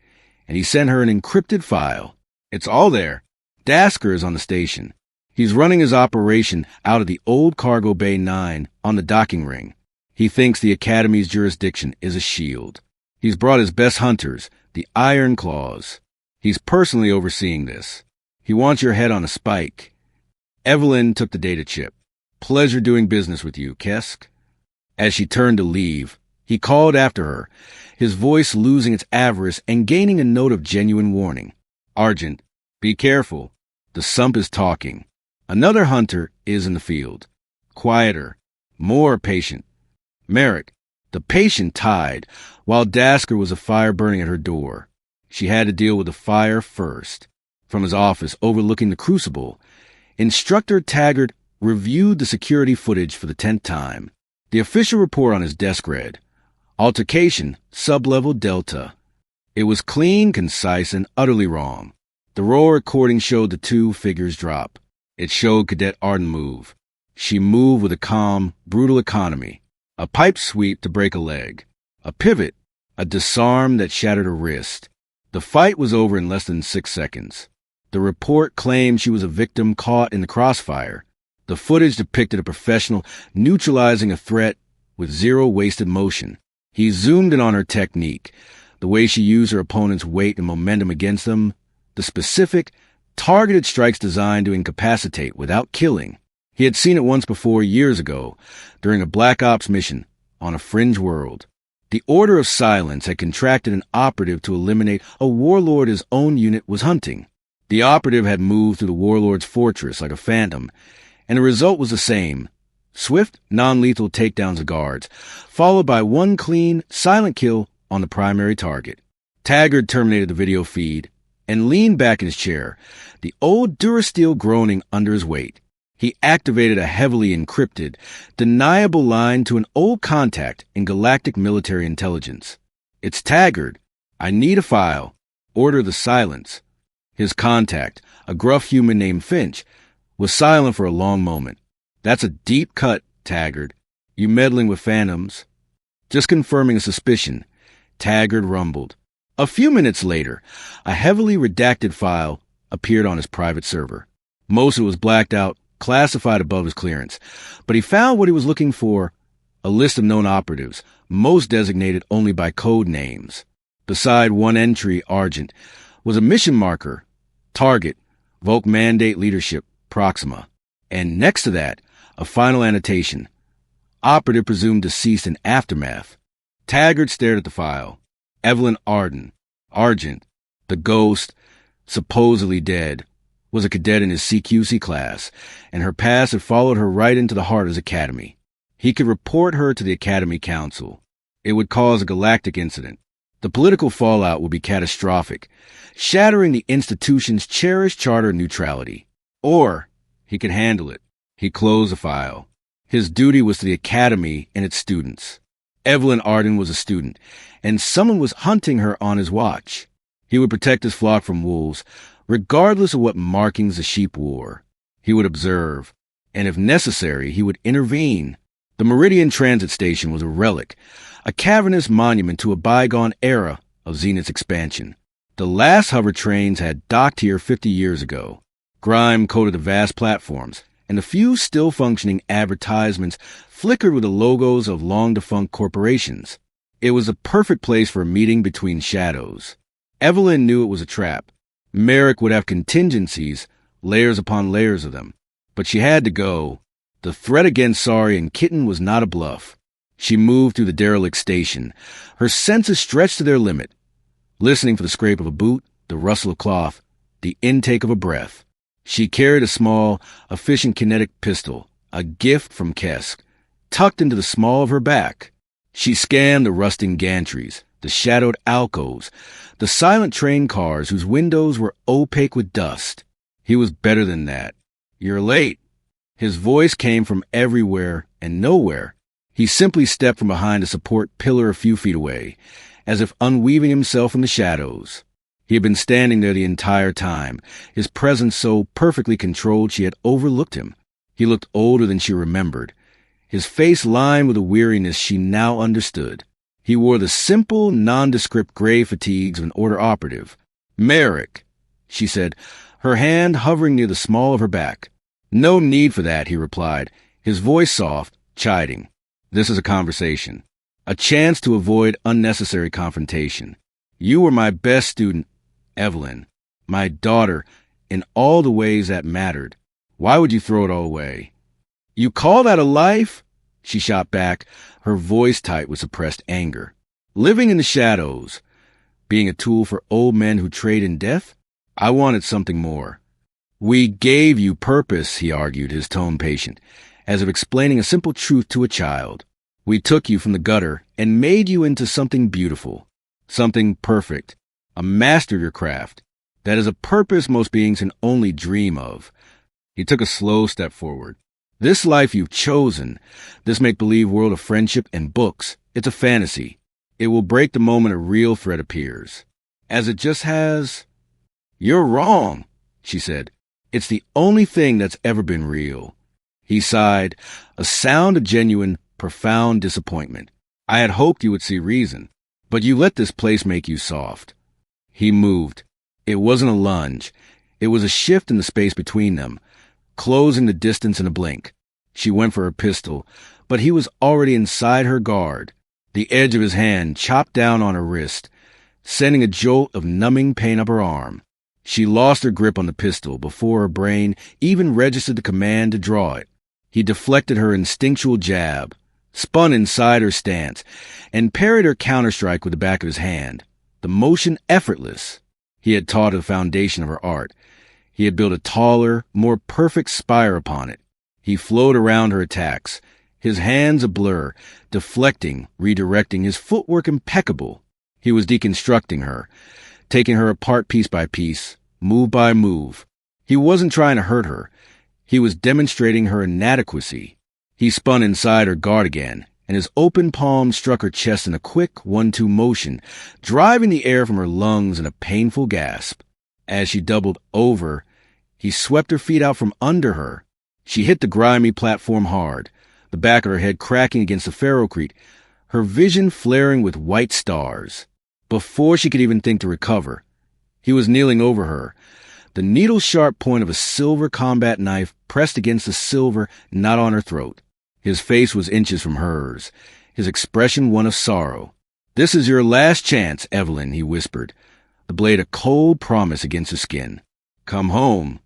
and he sent her an encrypted file. It's all there. Dasker is on the station. He's running his operation out of the old Cargo Bay 9 on the docking ring. He thinks the Academy's jurisdiction is a shield. He's brought his best hunters, the Iron Claws. He's personally overseeing this. He wants your head on a spike. Evelyn took the data chip. Pleasure doing business with you, Kesk. As she turned to leave, he called after her, his voice losing its avarice and gaining a note of genuine warning. Argent, be careful. The sump is talking. Another hunter is in the field. Quieter, more patient. Merrick, the patient tied, while Dasker was a fire burning at her door. She had to deal with the fire first. From his office overlooking the crucible, Instructor Taggart reviewed the security footage for the 10th time. The official report on his desk read, Altercation, Sublevel Delta. It was clean, concise, and utterly wrong. The raw recording showed the two figures drop. It showed Cadet Ardan move. She moved with a calm, brutal economy. A pipe sweep to break a leg. A pivot, a disarm that shattered her wrist. The fight was over in less than 6 seconds. The report claimed she was a victim caught in the crossfire. The footage depicted a professional neutralizing a threat with zero wasted motion. He zoomed in on her technique, the way she used her opponent's weight and momentum against them, the specific, targeted strikes designed to incapacitate without killing. He had seen it once before years ago, during a Black Ops mission on a fringe world. The Order of Silence had contracted an operative to eliminate a warlord his own unit was hunting. The operative had moved through the warlord's fortress like a phantom, and the result was the same. Swift, non-lethal takedowns of guards, followed by one clean, silent kill on the primary target. Taggart terminated the video feed and leaned back in his chair, the old Durasteel groaning under his weight. He activated a heavily encrypted, deniable line to an old contact in galactic military intelligence. It's Taggart. I need a file. Order the silence. His contact, a gruff human named Finch, was silent for a long moment. That's a deep cut, Taggart. You meddling with phantoms? Just confirming a suspicion, Taggart rumbled. A few minutes later, a heavily redacted file appeared on his private server. Most of it was blacked out, classified above his clearance, but he found what he was looking for, a list of known operatives, most designated only by code names. Beside one entry, Argent, was a mission marker, target, Vulk Mandate Leadership, Proxima, and next to that, a final annotation, operative presumed deceased in aftermath. Taggart stared at the file. Evelyn Ardan, Argent, the ghost, supposedly dead, was a cadet in his CQC class, and her past had followed her right into the heart of his academy. He could report her to the Academy Council. It would cause a galactic incident. The political fallout would be catastrophic, shattering the institution's cherished charter of neutrality. Or he could handle it. He closed the file. His duty was to the Academy and its students. Evelyn Ardan was a student, and someone was hunting her on his watch. He would protect his flock from wolves, regardless of what markings the sheep wore. He would observe, and if necessary, he would intervene. The Meridian Transit Station was a relic, a cavernous monument to a bygone era of Zenith's expansion. The last hover trains had docked here 50 years ago. Grime coated the vast platforms, and the few still functioning advertisements flickered with the logos of long-defunct corporations. It was a perfect place for a meeting between shadows. Evelyn knew it was a trap. Merrick would have contingencies, layers upon layers of them. But she had to go. The threat against Sari and Kitten was not a bluff. She moved through the derelict station, her senses stretched to their limit, listening for the scrape of a boot, the rustle of cloth, the intake of a breath. She carried a small, efficient kinetic pistol, a gift from Kesk, tucked into the small of her back. She scanned the rusting gantries, the shadowed alcoves, the silent train cars whose windows were opaque with dust. He was better than that. You're late. His voice came from everywhere and nowhere. He simply stepped from behind a support pillar a few feet away, as if unweaving himself from the shadows. He had been standing there the entire time, his presence so perfectly controlled she had overlooked him. He looked older than she remembered, his face lined with a weariness she now understood. He wore the simple, nondescript gray fatigues of an order operative. "Merrick," she said, her hand hovering near the small of her back. "No need for that," he replied, his voice soft, chiding. "This is a conversation. A chance to avoid unnecessary confrontation. You were my best student, Evelyn, my daughter, in all the ways that mattered. Why would you throw it all away?" "You call that a life?" she shot back, her voice tight with suppressed anger. "Living in the shadows, being a tool for old men who trade in death? I wanted something more." "We gave you purpose," he argued, his tone patient, as if explaining a simple truth to a child. "We took you from the gutter and made you into something beautiful, something perfect, a master of your craft. That is a purpose most beings can only dream of." He took a slow step forward. "This life you've chosen, this make-believe world of friendship and books, it's a fantasy. It will break the moment a real threat appears. As it just has." "You're wrong," she said. "It's the only thing that's ever been real." He sighed, a sound of genuine, profound disappointment. "I had hoped you would see reason, but you let this place make you soft." He moved. It wasn't a lunge. It was a shift in the space between them, closing the distance in a blink. She went for her pistol, but he was already inside her guard, the edge of his hand chopped down on her wrist, sending a jolt of numbing pain up her arm. She lost her grip on the pistol before her brain even registered the command to draw it. He deflected her instinctual jab, spun inside her stance, and parried her counterstrike with the back of his hand, the motion effortless. He had taught her the foundation of her art. He had built a taller, more perfect spire upon it. He flowed around her attacks, his hands a blur, deflecting, redirecting, his footwork impeccable. He was deconstructing her, taking her apart piece by piece, move by move. He wasn't trying to hurt her. He was demonstrating her inadequacy. He spun inside her guard again, and his open palm struck her chest in a quick 1-2 motion, driving the air from her lungs in a painful gasp. As she doubled over, he swept her feet out from under her. She hit the grimy platform hard, the back of her head cracking against the ferrocrete, her vision flaring with white stars. Before she could even think to recover, he was kneeling over her, the needle-sharp point of a silver combat knife pressed against the silver, not on her throat. His face was inches from hers, his expression one of sorrow. "This is your last chance, Evelyn," he whispered, the blade a cold promise against her skin. "Come home."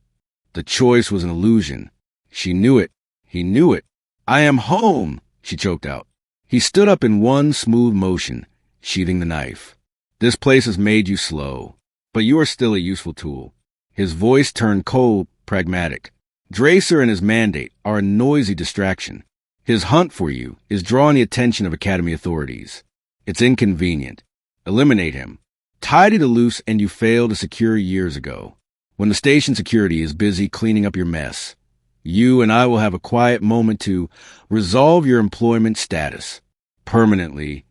The choice was an illusion. She knew it. He knew it. "I am home," she choked out. He stood up in one smooth motion, sheathing the knife. "This place has made you slow, but you are still a useful tool." His voice turned cold, pragmatic. "Dracer and his mandate are a noisy distraction. His hunt for you is drawing the attention of Academy authorities. It's inconvenient. Eliminate him. Tidy the loose and you failed to secure years ago. When the station security is busy cleaning up your mess, you and I will have a quiet moment to resolve your employment status. Permanently."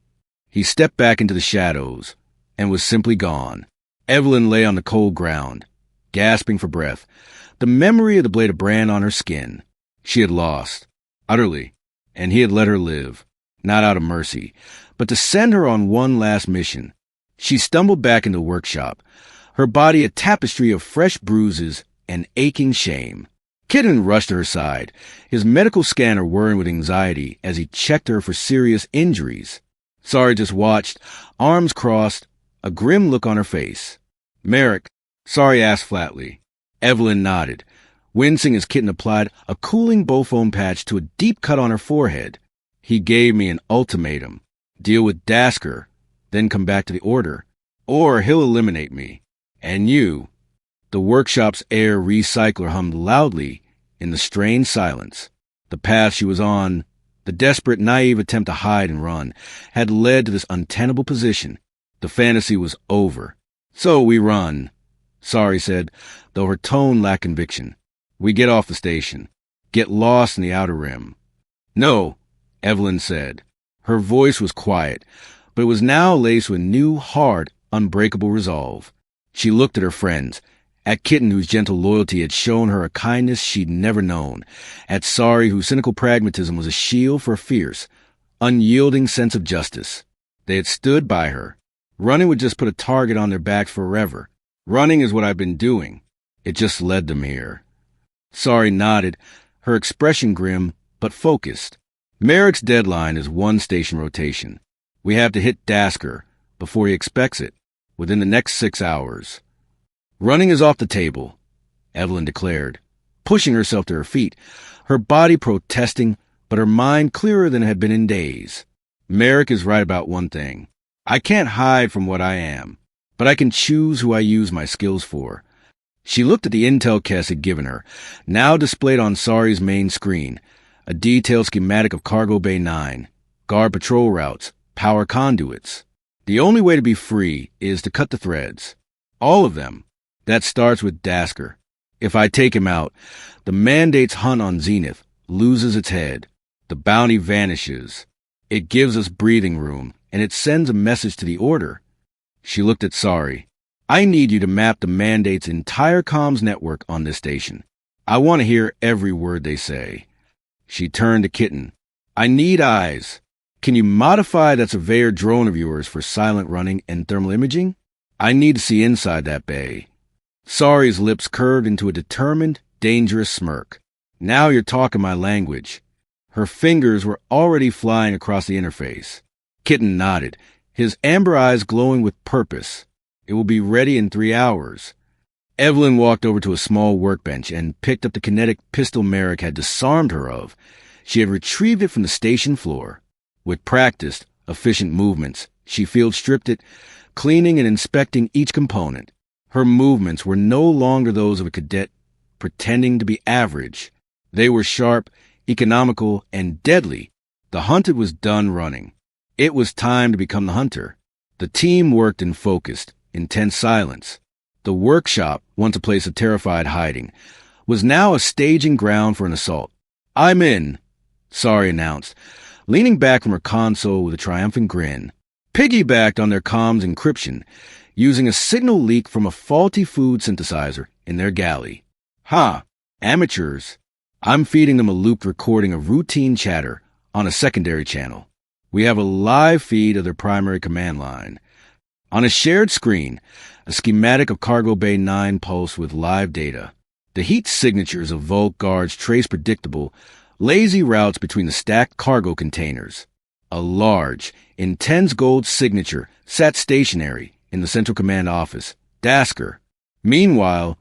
He stepped back into the shadows and was simply gone. Evelyn lay on the cold ground, gasping for breath, the memory of the blade of brand on her skin. She had lost, utterly, and he had let her live, not out of mercy, but to send her on one last mission. She stumbled back into the workshop, her body a tapestry of fresh bruises and aching shame. Kidden rushed to her side, his medical scanner whirring with anxiety as he checked her for serious injuries. Sorry just watched, arms crossed, a grim look on her face. "Merrick," Sorry asked flatly. Evelyn nodded, wincing as Kitten applied a cooling bowfoam patch to a deep cut on her forehead. "He gave me an ultimatum. Deal with Dasker, then come back to the order, or he'll eliminate me. And you." The workshop's air recycler hummed loudly in the strained silence. The path she was on, the desperate, naive attempt to hide and run, had led to this untenable position. The fantasy was over. "So we run," Sorry said, though her tone lacked conviction. "We get off the station. Get lost in the outer rim." "No," Evelyn said. Her voice was quiet, but it was now laced with new, hard, unbreakable resolve. She looked at her friends, at Kitten, whose gentle loyalty had shown her a kindness she'd never known, at Sari, whose cynical pragmatism was a shield for a fierce, unyielding sense of justice. They had stood by her. Running would just put a target on their backs forever. Running is what I've been doing. It just led them here. Sari nodded, her expression grim but focused. Merrick's deadline is 1 station rotation. We have to hit Dasker before he expects it, within the next 6 hours. Running is off the table, Evelyn declared, pushing herself to her feet, her body protesting, but her mind clearer than it had been in days. Merrick is right about one thing. I can't hide from what I am, but I can choose who I use my skills for. She looked at the intel Kess had given her, now displayed on Sari's main screen, a detailed schematic of Cargo Bay 9, guard patrol routes, power conduits. The only way to be free is to cut the threads. All of them. That starts with Dasker. If I take him out, the Mandate's hunt on Zenith loses its head. The bounty vanishes. It gives us breathing room, and it sends a message to the Order. She looked at Sari. I need you to map the Mandate's entire comms network on this station. I want to hear every word they say. She turned to Kitten. I need eyes. Can you modify that surveyor drone of yours for silent running and thermal imaging? I need to see inside that bay. Sari's lips curved into a determined, dangerous smirk. Now you're talking my language. Her fingers were already flying across the interface. Kitten nodded, his amber eyes glowing with purpose. It will be ready in 3 hours. Evelyn walked over to a small workbench and picked up the kinetic pistol Merrick had disarmed her of. She had retrieved it from the station floor. With practiced, efficient movements, she field-stripped it, cleaning and inspecting each component. Her movements were no longer those of a cadet pretending to be average. They were sharp, economical, and deadly. The hunted was done running. It was time to become the hunter. The team worked in focused, intense silence. The workshop, once a place of terrified hiding, was now a staging ground for an assault. I'm in, Sari announced, leaning back from her console with a triumphant grin. Piggybacked on their comms encryption, using a signal leak from a faulty food synthesizer in their galley. Amateurs. I'm feeding them a looped recording of routine chatter on a secondary channel. We have a live feed of their primary command line. On a shared screen, a schematic of Cargo Bay 9 pulsed with live data. The heat signatures of Vulk guards trace predictable, lazy routes between the stacked cargo containers. A large, intense gold signature sat stationary in the Central Command office, Dasker. Meanwhile,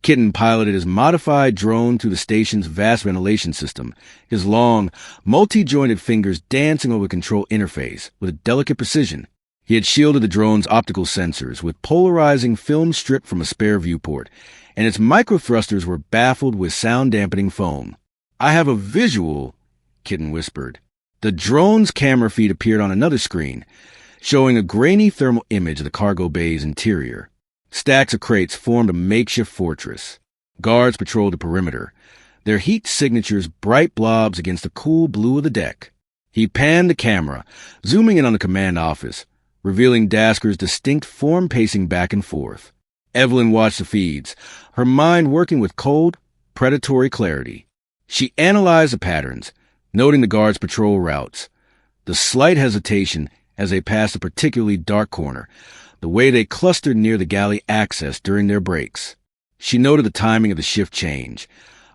Kitten piloted his modified drone through the station's vast ventilation system, his long, multi-jointed fingers dancing over the control interface with a delicate precision. He had shielded the drone's optical sensors with polarizing film stripped from a spare viewport, and its microthrusters were baffled with sound-dampening foam. I have a visual, Kitten whispered. The drone's camera feed appeared on another screen, showing a grainy thermal image of the cargo bay's interior. Stacks of crates formed a makeshift fortress. Guards patrolled the perimeter, their heat signatures bright blobs against the cool blue of the deck. He panned the camera, zooming in on the command office, revealing Dasker's distinct form pacing back and forth. Evelyn watched the feeds, her mind working with cold, predatory clarity. She analyzed the patterns, noting the guards' patrol routes, the slight hesitation as they passed a particularly dark corner, the way they clustered near the galley access during their breaks. She noted the timing of the shift change,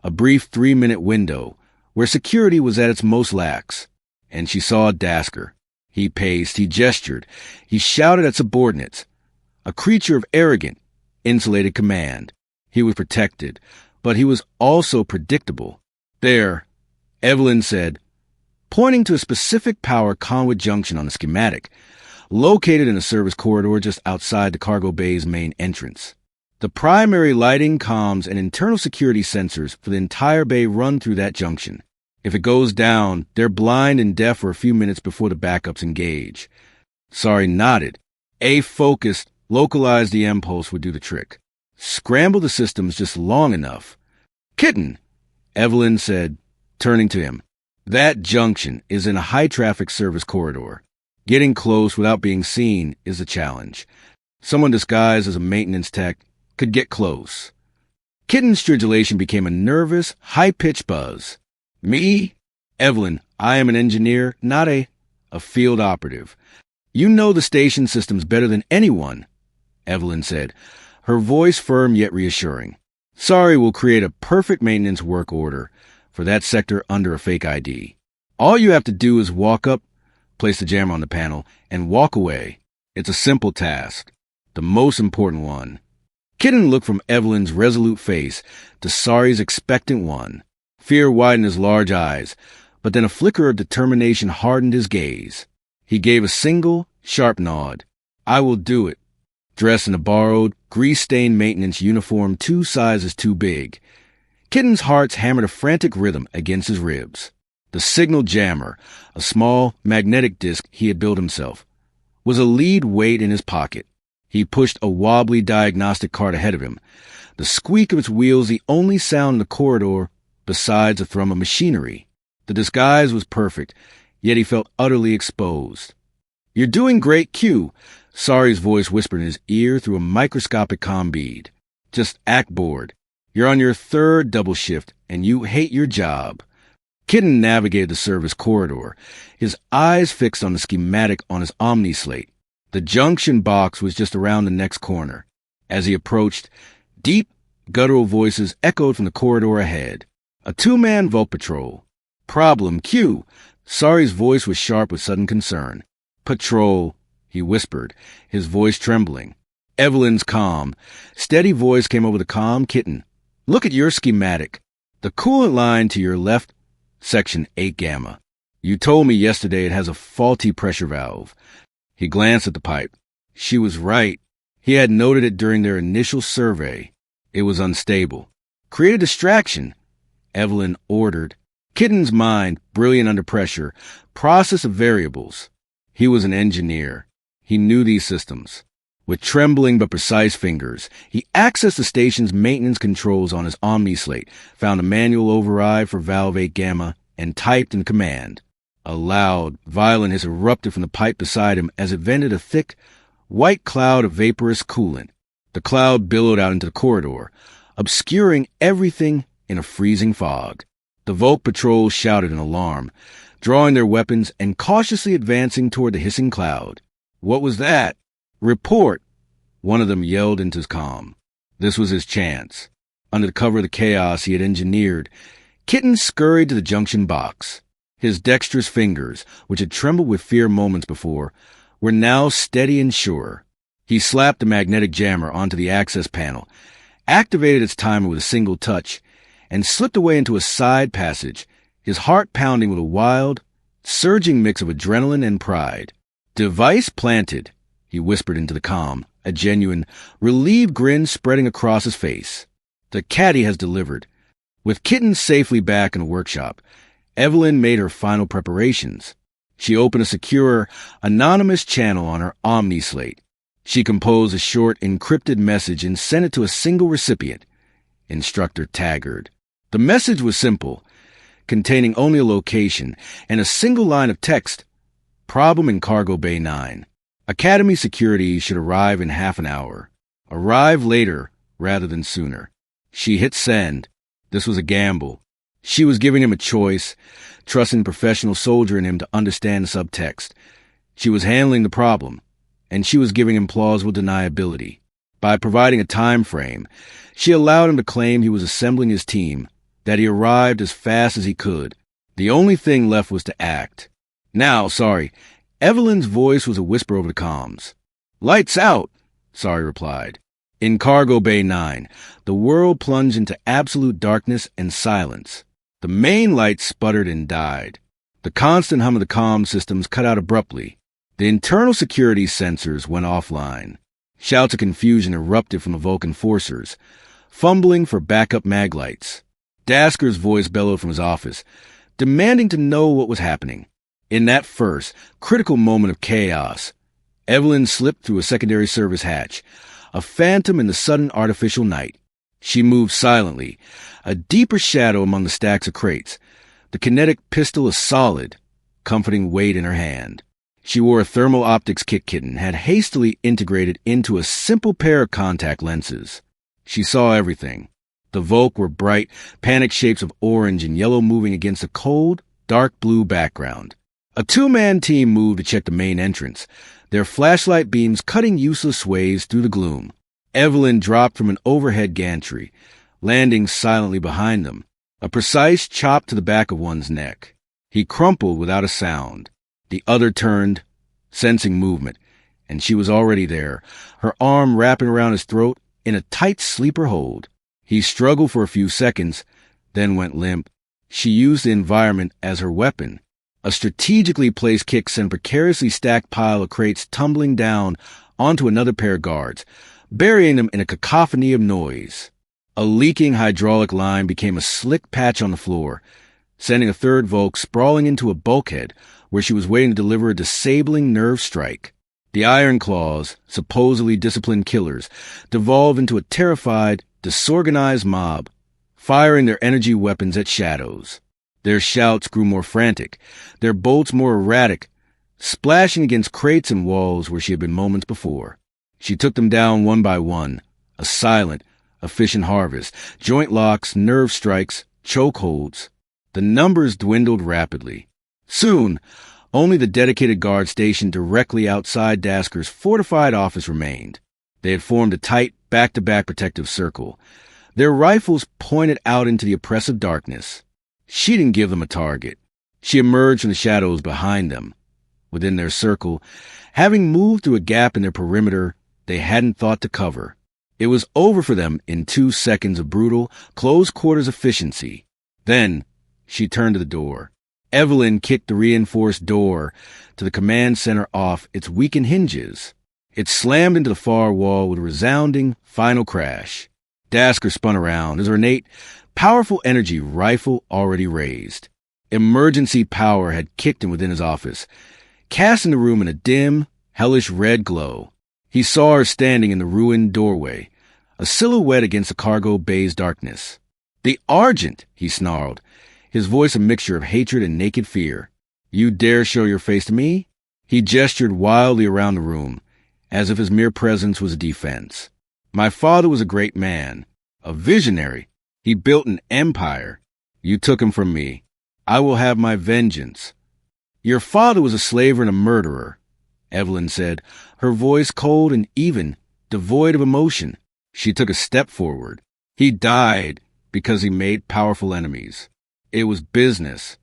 a brief 3-minute window where security was at its most lax, and she saw Dasker. He paced, he gestured, he shouted at subordinates, a creature of arrogant, insulated command. He was protected, but he was also predictable. There, Evelyn said, pointing to a specific power conduit junction on the schematic, located in a service corridor just outside the cargo bay's main entrance. The primary lighting, comms, and internal security sensors for the entire bay run through that junction. If it goes down, they're blind and deaf for a few minutes before the backups engage. Sari nodded. A focused, localized EM pulse would do the trick. Scramble the systems just long enough. Kitten, Evelyn said, turning to him. That junction is in a high-traffic service corridor. Getting close without being seen is a challenge. Someone disguised as a maintenance tech could get close. Kitten's stridulation became a nervous, high-pitched buzz. Me? Evelyn, I am an engineer, not a field operative. You know the station systems better than anyone, Evelyn said, her voice firm yet reassuring. Sorry, we'll create a perfect maintenance work order for that sector under a fake ID. All you have to do is walk up, place the jammer on the panel, and walk away. It's a simple task, the most important one. Kitten looked from Evelyn's resolute face to Sari's expectant one. Fear widened his large eyes, but then a flicker of determination hardened his gaze. He gave a single, sharp nod. I will do it. Dressed in a borrowed, grease-stained maintenance uniform 2 sizes too big, Kitten's heart hammered a frantic rhythm against his ribs. The signal jammer, a small, magnetic disc he had built himself, was a lead weight in his pocket. He pushed a wobbly diagnostic cart ahead of him, the squeak of its wheels the only sound in the corridor besides the thrum of machinery. The disguise was perfect, yet he felt utterly exposed. You're doing great, Q, Sari's voice whispered in his ear through a microscopic comm bead. Just act bored. You're on your 3rd double shift, and you hate your job. Kitten navigated the service corridor, his eyes fixed on the schematic on his Omni slate. The junction box was just around the next corner. As he approached, deep, guttural voices echoed from the corridor ahead. A 2-man Vulk patrol. Problem, Q. Sari's voice was sharp with sudden concern. Patrol, he whispered, his voice trembling. Evelyn's calm, steady voice came over the calm Kitten. Look at your schematic. The coolant line to your left, section 8 gamma. You told me yesterday it has a faulty pressure valve. He glanced at the pipe. She was right. He had noted it during their initial survey. It was unstable. Create a distraction, Evelyn ordered. Kitten's mind, brilliant under pressure, processed of variables. He was an engineer. He knew these systems. With trembling but precise fingers, he accessed the station's maintenance controls on his Omni slate, found a manual override for valve 8 gamma, and typed in command. A loud, violent hiss erupted from the pipe beside him as it vented a thick, white cloud of vaporous coolant. The cloud billowed out into the corridor, obscuring everything in a freezing fog. The Vulk patrol shouted in alarm, drawing their weapons and cautiously advancing toward the hissing cloud. What was that? Report, one of them yelled into his comm. This was his chance. Under the cover of the chaos he had engineered, Kitten scurried to the junction box. His dexterous fingers, which had trembled with fear moments before, were now steady and sure. He slapped the magnetic jammer onto the access panel, activated its timer with a single touch, and slipped away into a side passage, his heart pounding with a wild, surging mix of adrenaline and pride. Device planted, he whispered into the comm, a genuine, relieved grin spreading across his face. The caddy has delivered. With Kitten safely back in the workshop, Evelyn made her final preparations. She opened a secure, anonymous channel on her Omni slate. She composed a short, encrypted message and sent it to a single recipient, Instructor Taggart. The message was simple, containing only a location and a single line of text. Problem in Cargo Bay 9. Academy security should arrive in half an hour. Arrive later rather than sooner. She hit send. This was a gamble. She was giving him a choice, trusting the professional soldier in him to understand the subtext. She was handling the problem, and she was giving him plausible deniability. By providing a time frame, she allowed him to claim he was assembling his team, that he arrived as fast as he could. The only thing left was to act. Now, sorry. Evelyn's voice was a whisper over the comms. Lights out, Sari replied. In Cargo Bay 9, the world plunged into absolute darkness and silence. The main lights sputtered and died. The constant hum of the comm systems cut out abruptly. The internal security sensors went offline. Shouts of confusion erupted from the Vulk enforcers, fumbling for backup mag lights. Dasker's voice bellowed from his office, demanding to know what was happening. In that first, critical moment of chaos, Evelyn slipped through a secondary service hatch, a phantom in the sudden artificial night. She moved silently, a deeper shadow among the stacks of crates, the kinetic pistol a solid, comforting weight in her hand. She wore a thermal optics kit kitten had hastily integrated into a simple pair of contact lenses. She saw everything. The Vulk were bright, panic shapes of orange and yellow moving against a cold, dark blue background. A two-man team moved to check the main entrance, their flashlight beams cutting useless sways through the gloom. Evelyn dropped from an overhead gantry, landing silently behind them, a precise chop to the back of one's neck. He crumpled without a sound. The other turned, sensing movement, and she was already there, her arm wrapping around his throat in a tight sleeper hold. He struggled for a few seconds, then went limp. She used the environment as her weapon. A strategically placed kick sent a precariously stacked pile of crates tumbling down onto another pair of guards, burying them in a cacophony of noise. A leaking hydraulic line became a slick patch on the floor, sending a third Vulk sprawling into a bulkhead where she was waiting to deliver a disabling nerve strike. The Iron Claws, supposedly disciplined killers, devolved into a terrified, disorganized mob, firing their energy weapons at shadows. Their shouts grew more frantic, their bolts more erratic, splashing against crates and walls where she had been moments before. She took them down one by one, a silent, efficient harvest, joint locks, nerve strikes, chokeholds. The numbers dwindled rapidly. Soon, only the dedicated guard stationed directly outside Dasker's fortified office remained. They had formed a tight, back-to-back protective circle, their rifles pointed out into the oppressive darkness. She didn't give them a target. She emerged from the shadows behind them. Within their circle, having moved through a gap in their perimeter they hadn't thought to cover. It was over for them in 2 seconds of brutal, close-quarters efficiency. Then, she turned to the door. Evelyn kicked the reinforced door to the command center off its weakened hinges. It slammed into the far wall with a resounding, final crash. Dasker spun around, his ornate, powerful energy rifle already raised. Emergency power had kicked him within his office, casting the room in a dim, hellish red glow. He saw her standing in the ruined doorway, a silhouette against the cargo bay's darkness. "The Argent," he snarled, his voice a mixture of hatred and naked fear. "You dare show your face to me?" He gestured wildly around the room, as if his mere presence was a defense. "My father was a great man, a visionary. He built an empire. You took him from me. I will have my vengeance." "Your father was a slaver and a murderer," Evelyn said, her voice cold and even, devoid of emotion. She took a step forward. "He died because he made powerful enemies. It was business."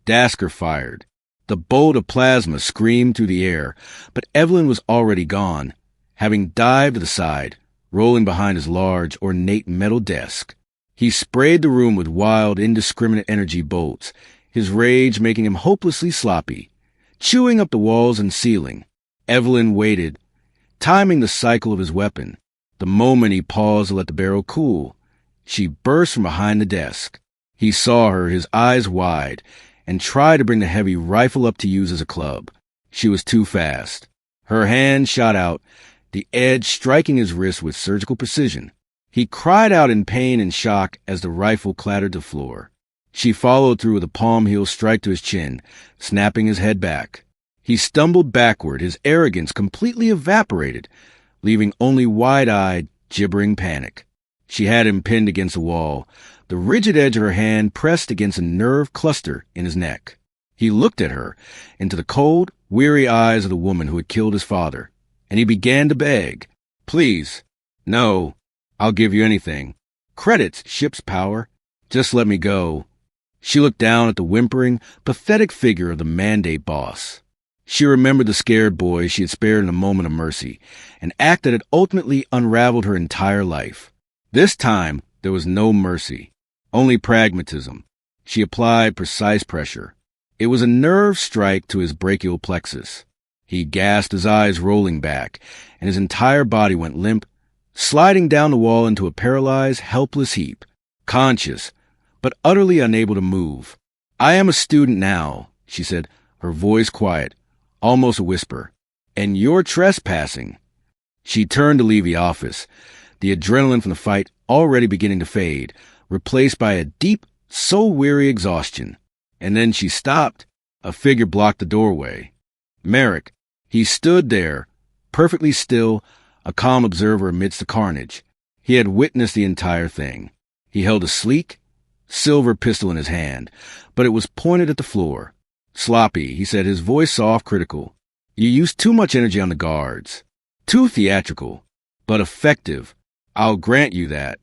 Dasker fired. The bolt of plasma screamed through the air, but Evelyn was already gone, having dived to the side, rolling behind his large, ornate metal desk. He sprayed the room with wild, indiscriminate energy bolts, his rage making him hopelessly sloppy, chewing up the walls and ceiling. Evelyn waited, timing the cycle of his weapon. The moment he paused to let the barrel cool, she burst from behind the desk. He saw her, his eyes wide, and tried to bring the heavy rifle up to use as a club. She was too fast. Her hand shot out, the edge striking his wrist with surgical precision. He cried out in pain and shock as the rifle clattered to the floor. She followed through with a palm heel strike to his chin, snapping his head back. He stumbled backward, his arrogance completely evaporated, leaving only wide-eyed, gibbering panic. She had him pinned against the wall, the rigid edge of her hand pressed against a nerve cluster in his neck. He looked at her, into the cold, weary eyes of the woman who had killed his father, and he began to beg. "Please, no, I'll give you anything. Credits, ship's power. Just let me go." She looked down at the whimpering, pathetic figure of the Mandate boss. She remembered the scared boy she had spared in a moment of mercy, an act that had ultimately unraveled her entire life. This time, there was no mercy, only pragmatism. She applied precise pressure. It was a nerve strike to his brachial plexus. He gasped, his eyes rolling back, and his entire body went limp, sliding down the wall into a paralyzed, helpless heap, conscious, but utterly unable to move. "I am a student now," she said, her voice quiet, almost a whisper. "And you're trespassing." She turned to leave the office, the adrenaline from the fight already beginning to fade, replaced by a deep, soul-weary exhaustion. And then she stopped. A figure blocked the doorway. Merrick. He stood there, perfectly still, a calm observer amidst the carnage. He had witnessed the entire thing. He held a sleek, silver pistol in his hand, but it was pointed at the floor. "Sloppy," he said, his voice soft, critical. "You used too much energy on the guards. Too theatrical, but effective. I'll grant you that."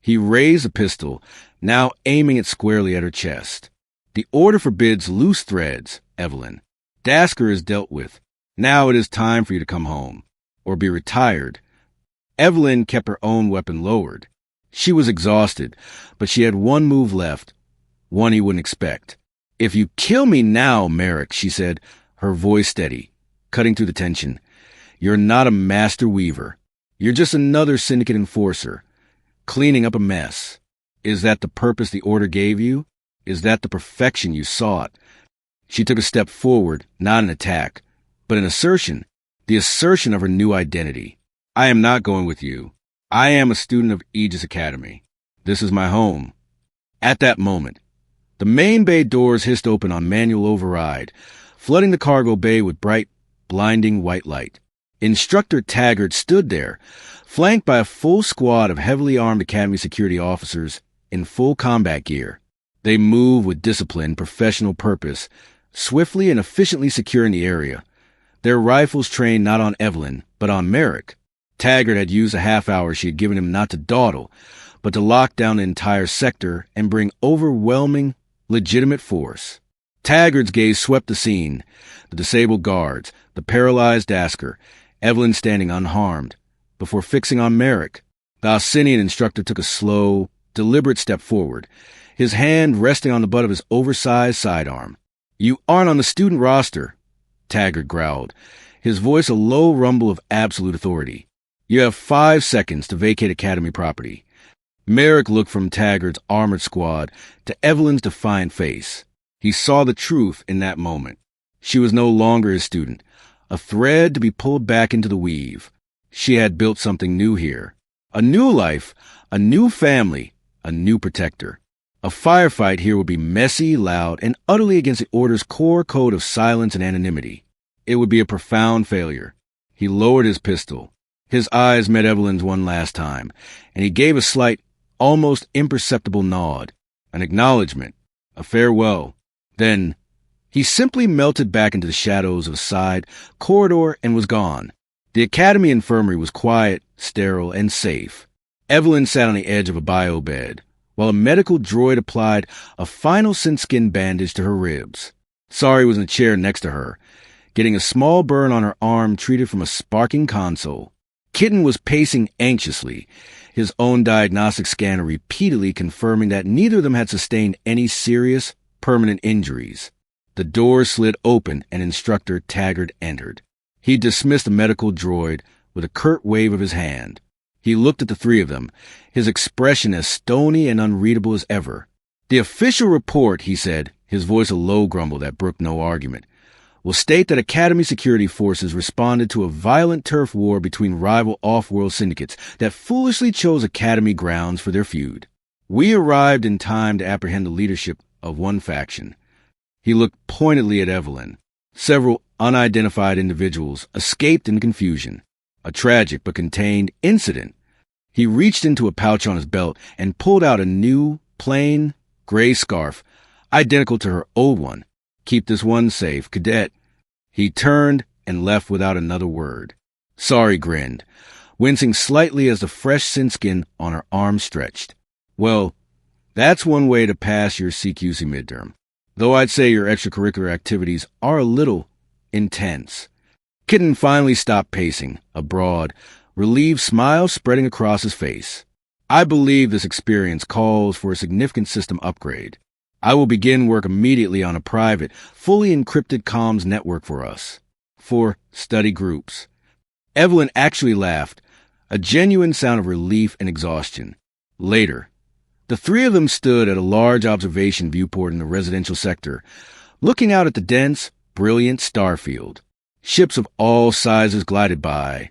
He raised the pistol, now aiming it squarely at her chest. "The order forbids loose threads, Evelyn. Dasker is dealt with. Now it is time for you to come home, or be retired." Evelyn kept her own weapon lowered. She was exhausted, but she had one move left, one he wouldn't expect. "If you kill me now, Merrick," she said, her voice steady, cutting through the tension, "you're not a master weaver. You're just another syndicate enforcer, cleaning up a mess. Is that the purpose the order gave you? Is that the perfection you sought?" She took a step forward, not an attack, but an assertion, the assertion of her new identity. "I am not going with you. I am a student of Aegis Academy. This is my home." At that moment, the main bay doors hissed open on manual override, flooding the cargo bay with bright, blinding white light. Instructor Taggart stood there, flanked by a full squad of heavily armed Academy security officers in full combat gear. They moved with discipline, professional purpose, swiftly and efficiently securing the area. Their rifles trained not on Evelyn, but on Merrick. Taggart had used a half hour she had given him not to dawdle, but to lock down the entire sector and bring overwhelming, legitimate force. Taggart's gaze swept the scene, the disabled guards, the paralyzed Dasker, Evelyn standing unharmed, before fixing on Merrick. The Alcinian instructor took a slow, deliberate step forward, his hand resting on the butt of his oversized sidearm. "You aren't on the student roster," Taggart growled, his voice a low rumble of absolute authority. "You have 5 seconds to vacate Academy property." Merrick looked from Taggart's armored squad to Evelyn's defiant face. He saw the truth in that moment. She was no longer his student, a thread to be pulled back into the weave. She had built something new here. A new life, a new family, a new protector. A firefight here would be messy, loud, and utterly against the Order's core code of silence and anonymity. It would be a profound failure. He lowered his pistol. His eyes met Evelyn's one last time, and he gave a slight, almost imperceptible nod, an acknowledgement, a farewell. Then he simply melted back into the shadows of a side corridor and was gone. The Academy infirmary was quiet, sterile, and safe. Evelyn sat on the edge of a bio bed, while a medical droid applied a final scent-skin bandage to her ribs. Sari was in a chair next to her, getting a small burn on her arm treated from a sparking console. Kitten was pacing anxiously, his own diagnostic scanner repeatedly confirming that neither of them had sustained any serious, permanent injuries. The door slid open and Instructor Taggart entered. He dismissed the medical droid with a curt wave of his hand. He looked at the three of them, his expression as stony and unreadable as ever. "The official report," he said, his voice a low grumble that brooked no argument, "will state that Academy security forces responded to a violent turf war between rival off-world syndicates that foolishly chose Academy grounds for their feud. We arrived in time to apprehend the leadership of one faction." He looked pointedly at Evelyn. Several unidentified individuals escaped in confusion. A tragic but contained incident. He reached into a pouch on his belt and pulled out a new, plain, gray scarf, identical to her old one. "Keep this one safe, Cadet." He turned and left without another word. Sari grinned, wincing slightly as the fresh scent-skin on her arm stretched. "Well, that's one way to pass your CQC midterm. Though I'd say your extracurricular activities are a little intense." Kitten finally stopped pacing, a broad, relieved smile spreading across his face. "I believe this experience calls for a significant system upgrade. I will begin work immediately on a private, fully encrypted comms network for us. For study groups." Evelyn actually laughed, a genuine sound of relief and exhaustion. Later, the three of them stood at a large observation viewport in the residential sector, looking out at the dense, brilliant starfield. Ships of all sizes glided by,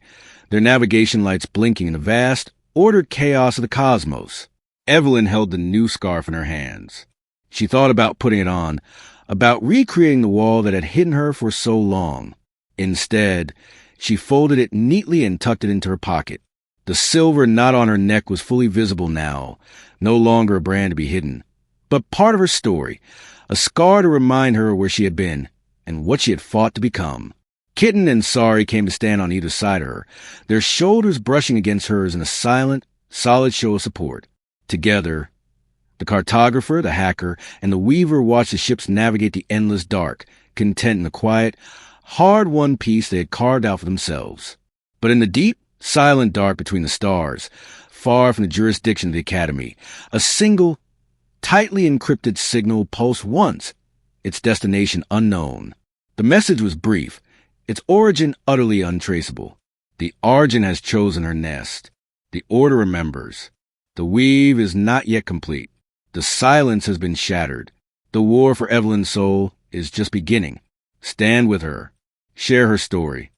their navigation lights blinking in the vast, ordered chaos of the cosmos. Evelyn held the new scarf in her hands. She thought about putting it on, about recreating the wall that had hidden her for so long. Instead, she folded it neatly and tucked it into her pocket. The silver knot on her neck was fully visible now, no longer a brand to be hidden, but part of her story, a scar to remind her where she had been and what she had fought to become. Kitten and Sari came to stand on either side of her, their shoulders brushing against hers in a silent, solid show of support. Together, the cartographer, the hacker, and the weaver watched the ships navigate the endless dark, content in the quiet, hard-won peace they had carved out for themselves. But in the deep, silent dark between the stars, far from the jurisdiction of the Academy, a single, tightly encrypted signal pulsed once, its destination unknown. The message was brief, its origin utterly untraceable. The Argent has chosen her nest. The Order remembers. The weave is not yet complete. The silence has been shattered. The war for Evelyn's soul is just beginning. Stand with her. Share her story.